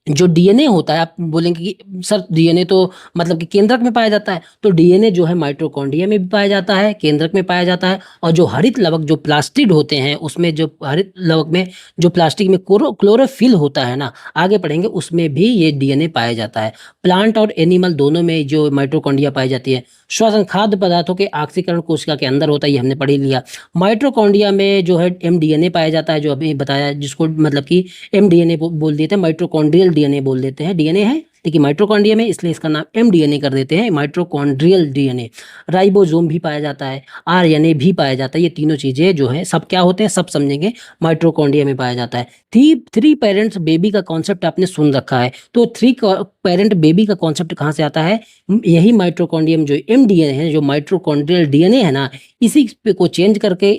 जो डीएनए होता है, आप बोलेंगे कि सर डीएनए तो मतलब कि केंद्रक में पाया जाता है, तो डीएनए जो है माइटोकॉन्ड्रिया में भी पाया जाता है, केंद्रक में पाया जाता है। और जो हरित लवक, जो प्लास्टिड होते हैं, उसमें जो हरित लवक में जो प्लास्टिक में क्लोरोफिल होता है ना, आगे पढ़ेंगे, उसमें भी ये डीएनए पाया जाता है। प्लांट और एनिमल दोनों में जो माइटोकॉन्ड्रिया पाई जाती है। श्वसन, खाद्य पदार्थों के ऑक्सीकरण कोशिका के अंदर होता है, ये हमने पढ़ ही लिया। माइटोकॉन्ड्रिया में जो है एमडीएनए पाया जाता है, जो अभी बताया, जिसको मतलब कि एमडीएनए बोल देते हैं, माइटोकॉन्ड्रियल डीएनए बोल देते हैं। डीएनए है लेकिन माइटोकॉन्ड्रिया में, इसलिए इसका नाम mDNA कर देते हैं, माइटोकॉन्ड्रियल डीएनए। राइबोसोम भी पाया जाता है, आरएनए भी पाया जाता है। ये तीनों चीजें जो है सब क्या होते हैं, सब समझेंगे, माइटोकॉन्ड्रिया में पाया जाता है। थ्री पेरेंट्स बेबी का कॉन्सेप्ट आपने सुन रखा है, तो थ्री पेरेंट बेबी का कॉन्सेप्ट कहाँ से आता है? यही माइटोकॉन्ड्रियम जो mDNA है, जो माइटोकॉन्ड्रियल डीएनए है ना, इसी को चेंज करके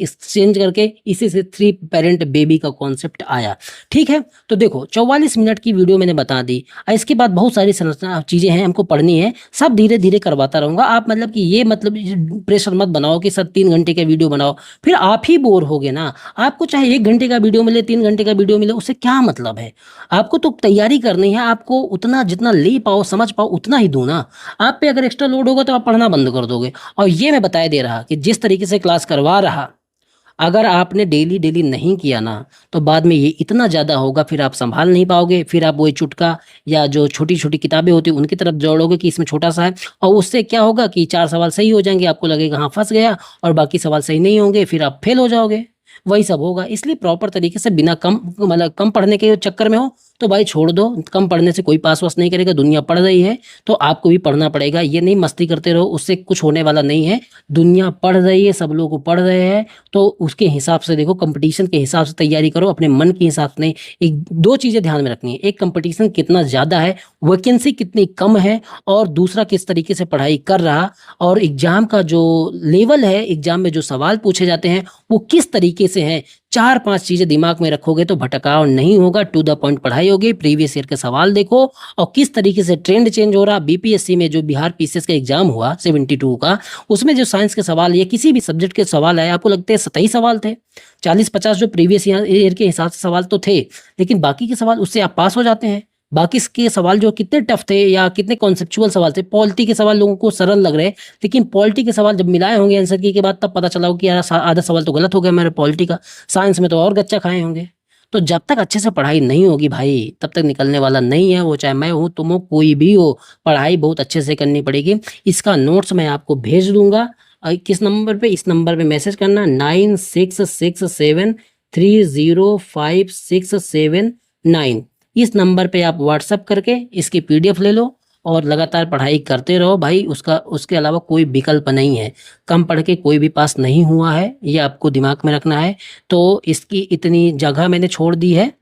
इसी से थ्री पेरेंट बेबी का कॉन्सेप्ट आया। ठीक है, तो देखो 44 मिनट की वीडियो मैंने बता दी। इसके बाद बहुत सारी संरचना चीजें हैं हमको पढ़नी है, सब धीरे धीरे करवाता रहूंगा। आप मतलब कि ये मतलब प्रेशर मत बनाओ कि सर 3 घंटे का वीडियो बनाओ, फिर आप ही बोर होगे ना। आपको चाहे 1 घंटे का वीडियो मिले, 3 घंटे का वीडियो मिले, उससे क्या मतलब है? आपको तो तैयारी करनी है, आपको उतना जितना ले पाओ समझ पाओ उतना ही दो ना। आप पे अगर एक्स्ट्रा लोड होगा तो आप पढ़ना बंद कर दोगे। और ये मैं बताया दे रहा कि जिस तरीके से क्लास करवा रहा, अगर आपने डेली डेली नहीं किया ना, तो बाद में ये इतना ज़्यादा होगा, फिर आप संभाल नहीं पाओगे। फिर आप वही चुटका या जो छोटी छोटी किताबें होती हैं उनकी तरफ दौड़ोगे कि इसमें छोटा सा है, और उससे क्या होगा कि 4 सवाल सही हो जाएंगे, आपको लगेगा हाँ फंस गया, और बाकी सवाल सही नहीं होंगे, फिर आप फेल हो जाओगे। वही सब होगा। इसलिए प्रॉपर तरीके से बिना कम पढ़ने के चक्कर में हो तो भाई छोड़ दो। कम पढ़ने से कोई पास वास नहीं करेगा। दुनिया पढ़ रही है तो आपको भी पढ़ना पड़ेगा। ये नहीं मस्ती करते रहो, उससे कुछ होने वाला नहीं है। दुनिया पढ़ रही है, सब लोग पढ़ रहे हैं, तो उसके हिसाब से देखो, कंपटीशन के हिसाब से तैयारी करो, अपने मन के हिसाब से नहीं। एक दो चीज़ें ध्यान में रखनी है, एक कंपटीशन कितना ज़्यादा है, वैकेंसी कितनी कम है, और दूसरा किस तरीके से पढ़ाई कर रहा, और एग्जाम का जो लेवल है, एग्जाम में जो सवाल पूछे जाते हैं वो किस तरीके से हैं। 4-5 चीजें दिमाग में रखोगे तो भटकाव नहीं होगा, टू द पॉइंट पढ़ाई होगी। प्रीवियस ईयर के सवाल देखो और किस तरीके से ट्रेंड चेंज हो रहा। बीपीएससी में जो बिहार पीसीएस का एग्जाम हुआ 72 का, उसमें जो साइंस के सवाल या किसी भी सब्जेक्ट के सवाल आए, आपको लगते हैं 27 सवाल थे? 40-50 जो प्रीवियस ईयर के हिसाब से सवाल तो थे, लेकिन बाकी के सवाल उससे आप पास हो जाते हैं। बाकी के सवाल जो कितने टफ थे या कितने कॉन्सेप्चुअल सवाल थे, पॉलिटी के सवाल लोगों को सरल लग रहे, लेकिन पॉलिटी के सवाल जब मिलाए होंगे आंसर की के बाद, तब पता चला हो कि यार आधा सवाल तो गलत हो गया मेरे पॉलिटी का। साइंस में तो और गच्चा खाए होंगे। तो जब तक अच्छे से पढ़ाई नहीं होगी भाई, तब तक निकलने वाला नहीं है। वो चाहे मैं हूँ, तुम हो, कोई भी हो, पढ़ाई बहुत अच्छे से करनी पड़ेगी। इसका नोट्स मैं आपको भेज दूंगा। किस नंबर पे? इस नंबर पे मैसेज करना, 9667305679। इस नंबर पे आप व्हाट्सअप करके इसकी पीडीएफ ले लो और लगातार पढ़ाई करते रहो भाई। उसके अलावा कोई विकल्प नहीं है। कम पढ़ के कोई भी पास नहीं हुआ है, ये आपको दिमाग में रखना है। तो इसकी इतनी जगह मैंने छोड़ दी है,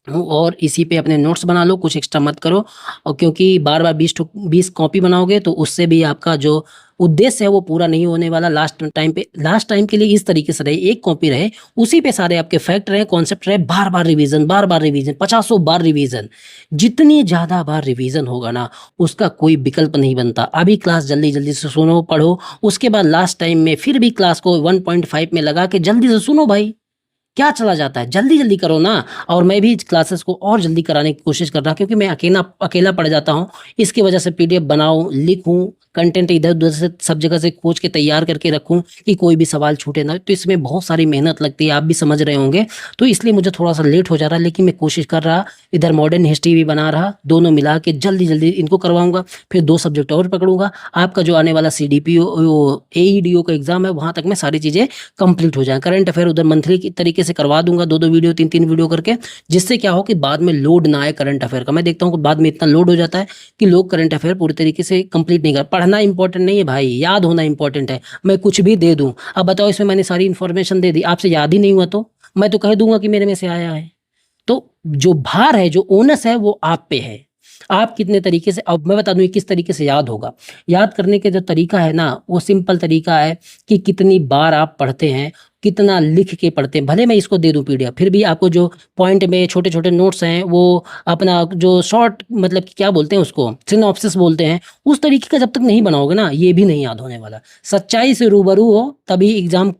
और इसी पे अपने नोट्स बना लो, कुछ एक्स्ट्रा मत करो। और क्योंकि बार बार 20 कॉपी बनाओगे तो उससे भी आपका जो उद्देश्य है वो पूरा नहीं होने वाला। लास्ट टाइम के लिए इस तरीके से रहे, एक कॉपी रहे, उसी पे सारे आपके फैक्ट रहे, कॉन्सेप्ट रहे, बार बार रिवीजन, 50 बार रिवीजन। जितनी ज़्यादा बार रिवीजन होगा ना, उसका कोई विकल्प नहीं बनता। अभी क्लास जल्दी जल्दी से सुनो, पढ़ो, उसके बाद लास्ट टाइम में फिर भी क्लास को 1.5 में लगा के जल्दी से सुनो भाई। क्या चला जाता है, जल्दी जल्दी करो ना। और मैं भी क्लासेस को और जल्दी कराने की कोशिश कर रहा, क्योंकि मैं अकेला पढ़ जाता हूँ। इसकी वजह से पीडीएफ बनाऊं, लिखूं, कंटेंट इधर उधर से सब जगह से खोज के तैयार करके रखूं कि कोई भी सवाल छूटे ना। तो इसमें बहुत सारी मेहनत लगती है, आप भी समझ रहे होंगे। तो इसलिए मुझे थोड़ा सा लेट हो जा रहा है, लेकिन मैं कोशिश कर रहा, इधर मॉडर्न हिस्ट्री भी बना रहा, दोनों मिला के जल्दी जल्दी इनको करवाऊंगा। फिर 2 सब्जेक्ट और पकड़ूंगा। आपका जो आने वाला CDPO AEDO का एग्जाम है, वहां तक में सारी चीजें कंप्लीट हो जाए। करंट अफेयर उधर मंथली की तरीके से करवा दूंगा, 2-2 वीडियो, 3-3 वीडियो करके, जिससे क्या हो कि बाद में लोड ना आए करंट अफेयर का। मैं देखता हूँ कि बाद में इतना लोड हो जाता है कि लोग करंट अफेयर पूरी तरीके से कंप्लीट नहीं कर। पढ़ना इंपॉर्टेंट नहीं है भाई, याद होना इंपॉर्टेंट है। मैं कुछ भी दे दूं, अब बताओ इसमें मैंने सारी इन्फॉर्मेशन दे दी, आपसे याद ही नहीं हुआ तो मैं तो कह दूंगा कि मेरे में से आया है। तो जो भार है, जो ओनस है, वो आप पे है। आप कितने तरीके से, अब मैं बता दूं किस तरीके से याद होगा। याद करने के जो तरीका है ना, वो सिंपल तरीका है कि कितनी बार आप पढ़ते हैं, कितना लिख के पढ़ते हैं। भले मैं इसको दे दूं पीडीएफ, फिर भी आपको जो पॉइंट में छोटे छोटे नोट्स हैं, वो अपना जो शॉर्ट, मतलब कि क्या बोलते हैं उसको, सिनॉप्सिस बोलते हैं, उस तरीके का जब तक नहीं बनाओगे ना, ये भी नहीं याद होने वाला। सच्चाई से रूबरू हो तभी एग्जाम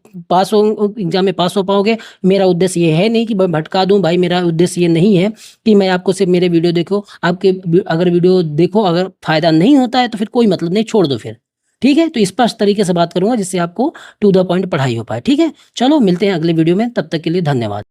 में पास हो पाओगे। मेरा उद्देश्य ये है नहीं कि मैं भटका दूं भाई, मेरा उद्देश्य ये नहीं है कि मैं आपको सिर्फ मेरे वीडियो देखो, आपके अगर वीडियो देखो, अगर फायदा नहीं होता है तो फिर कोई मतलब नहीं, छोड़ दो फिर। ठीक है, तो स्पष्ट तरीके से बात करूंगा जिससे आपको टू द पॉइंट पढ़ाई हो पाए। ठीक है, चलो मिलते हैं अगले वीडियो में, तब तक के लिए धन्यवाद।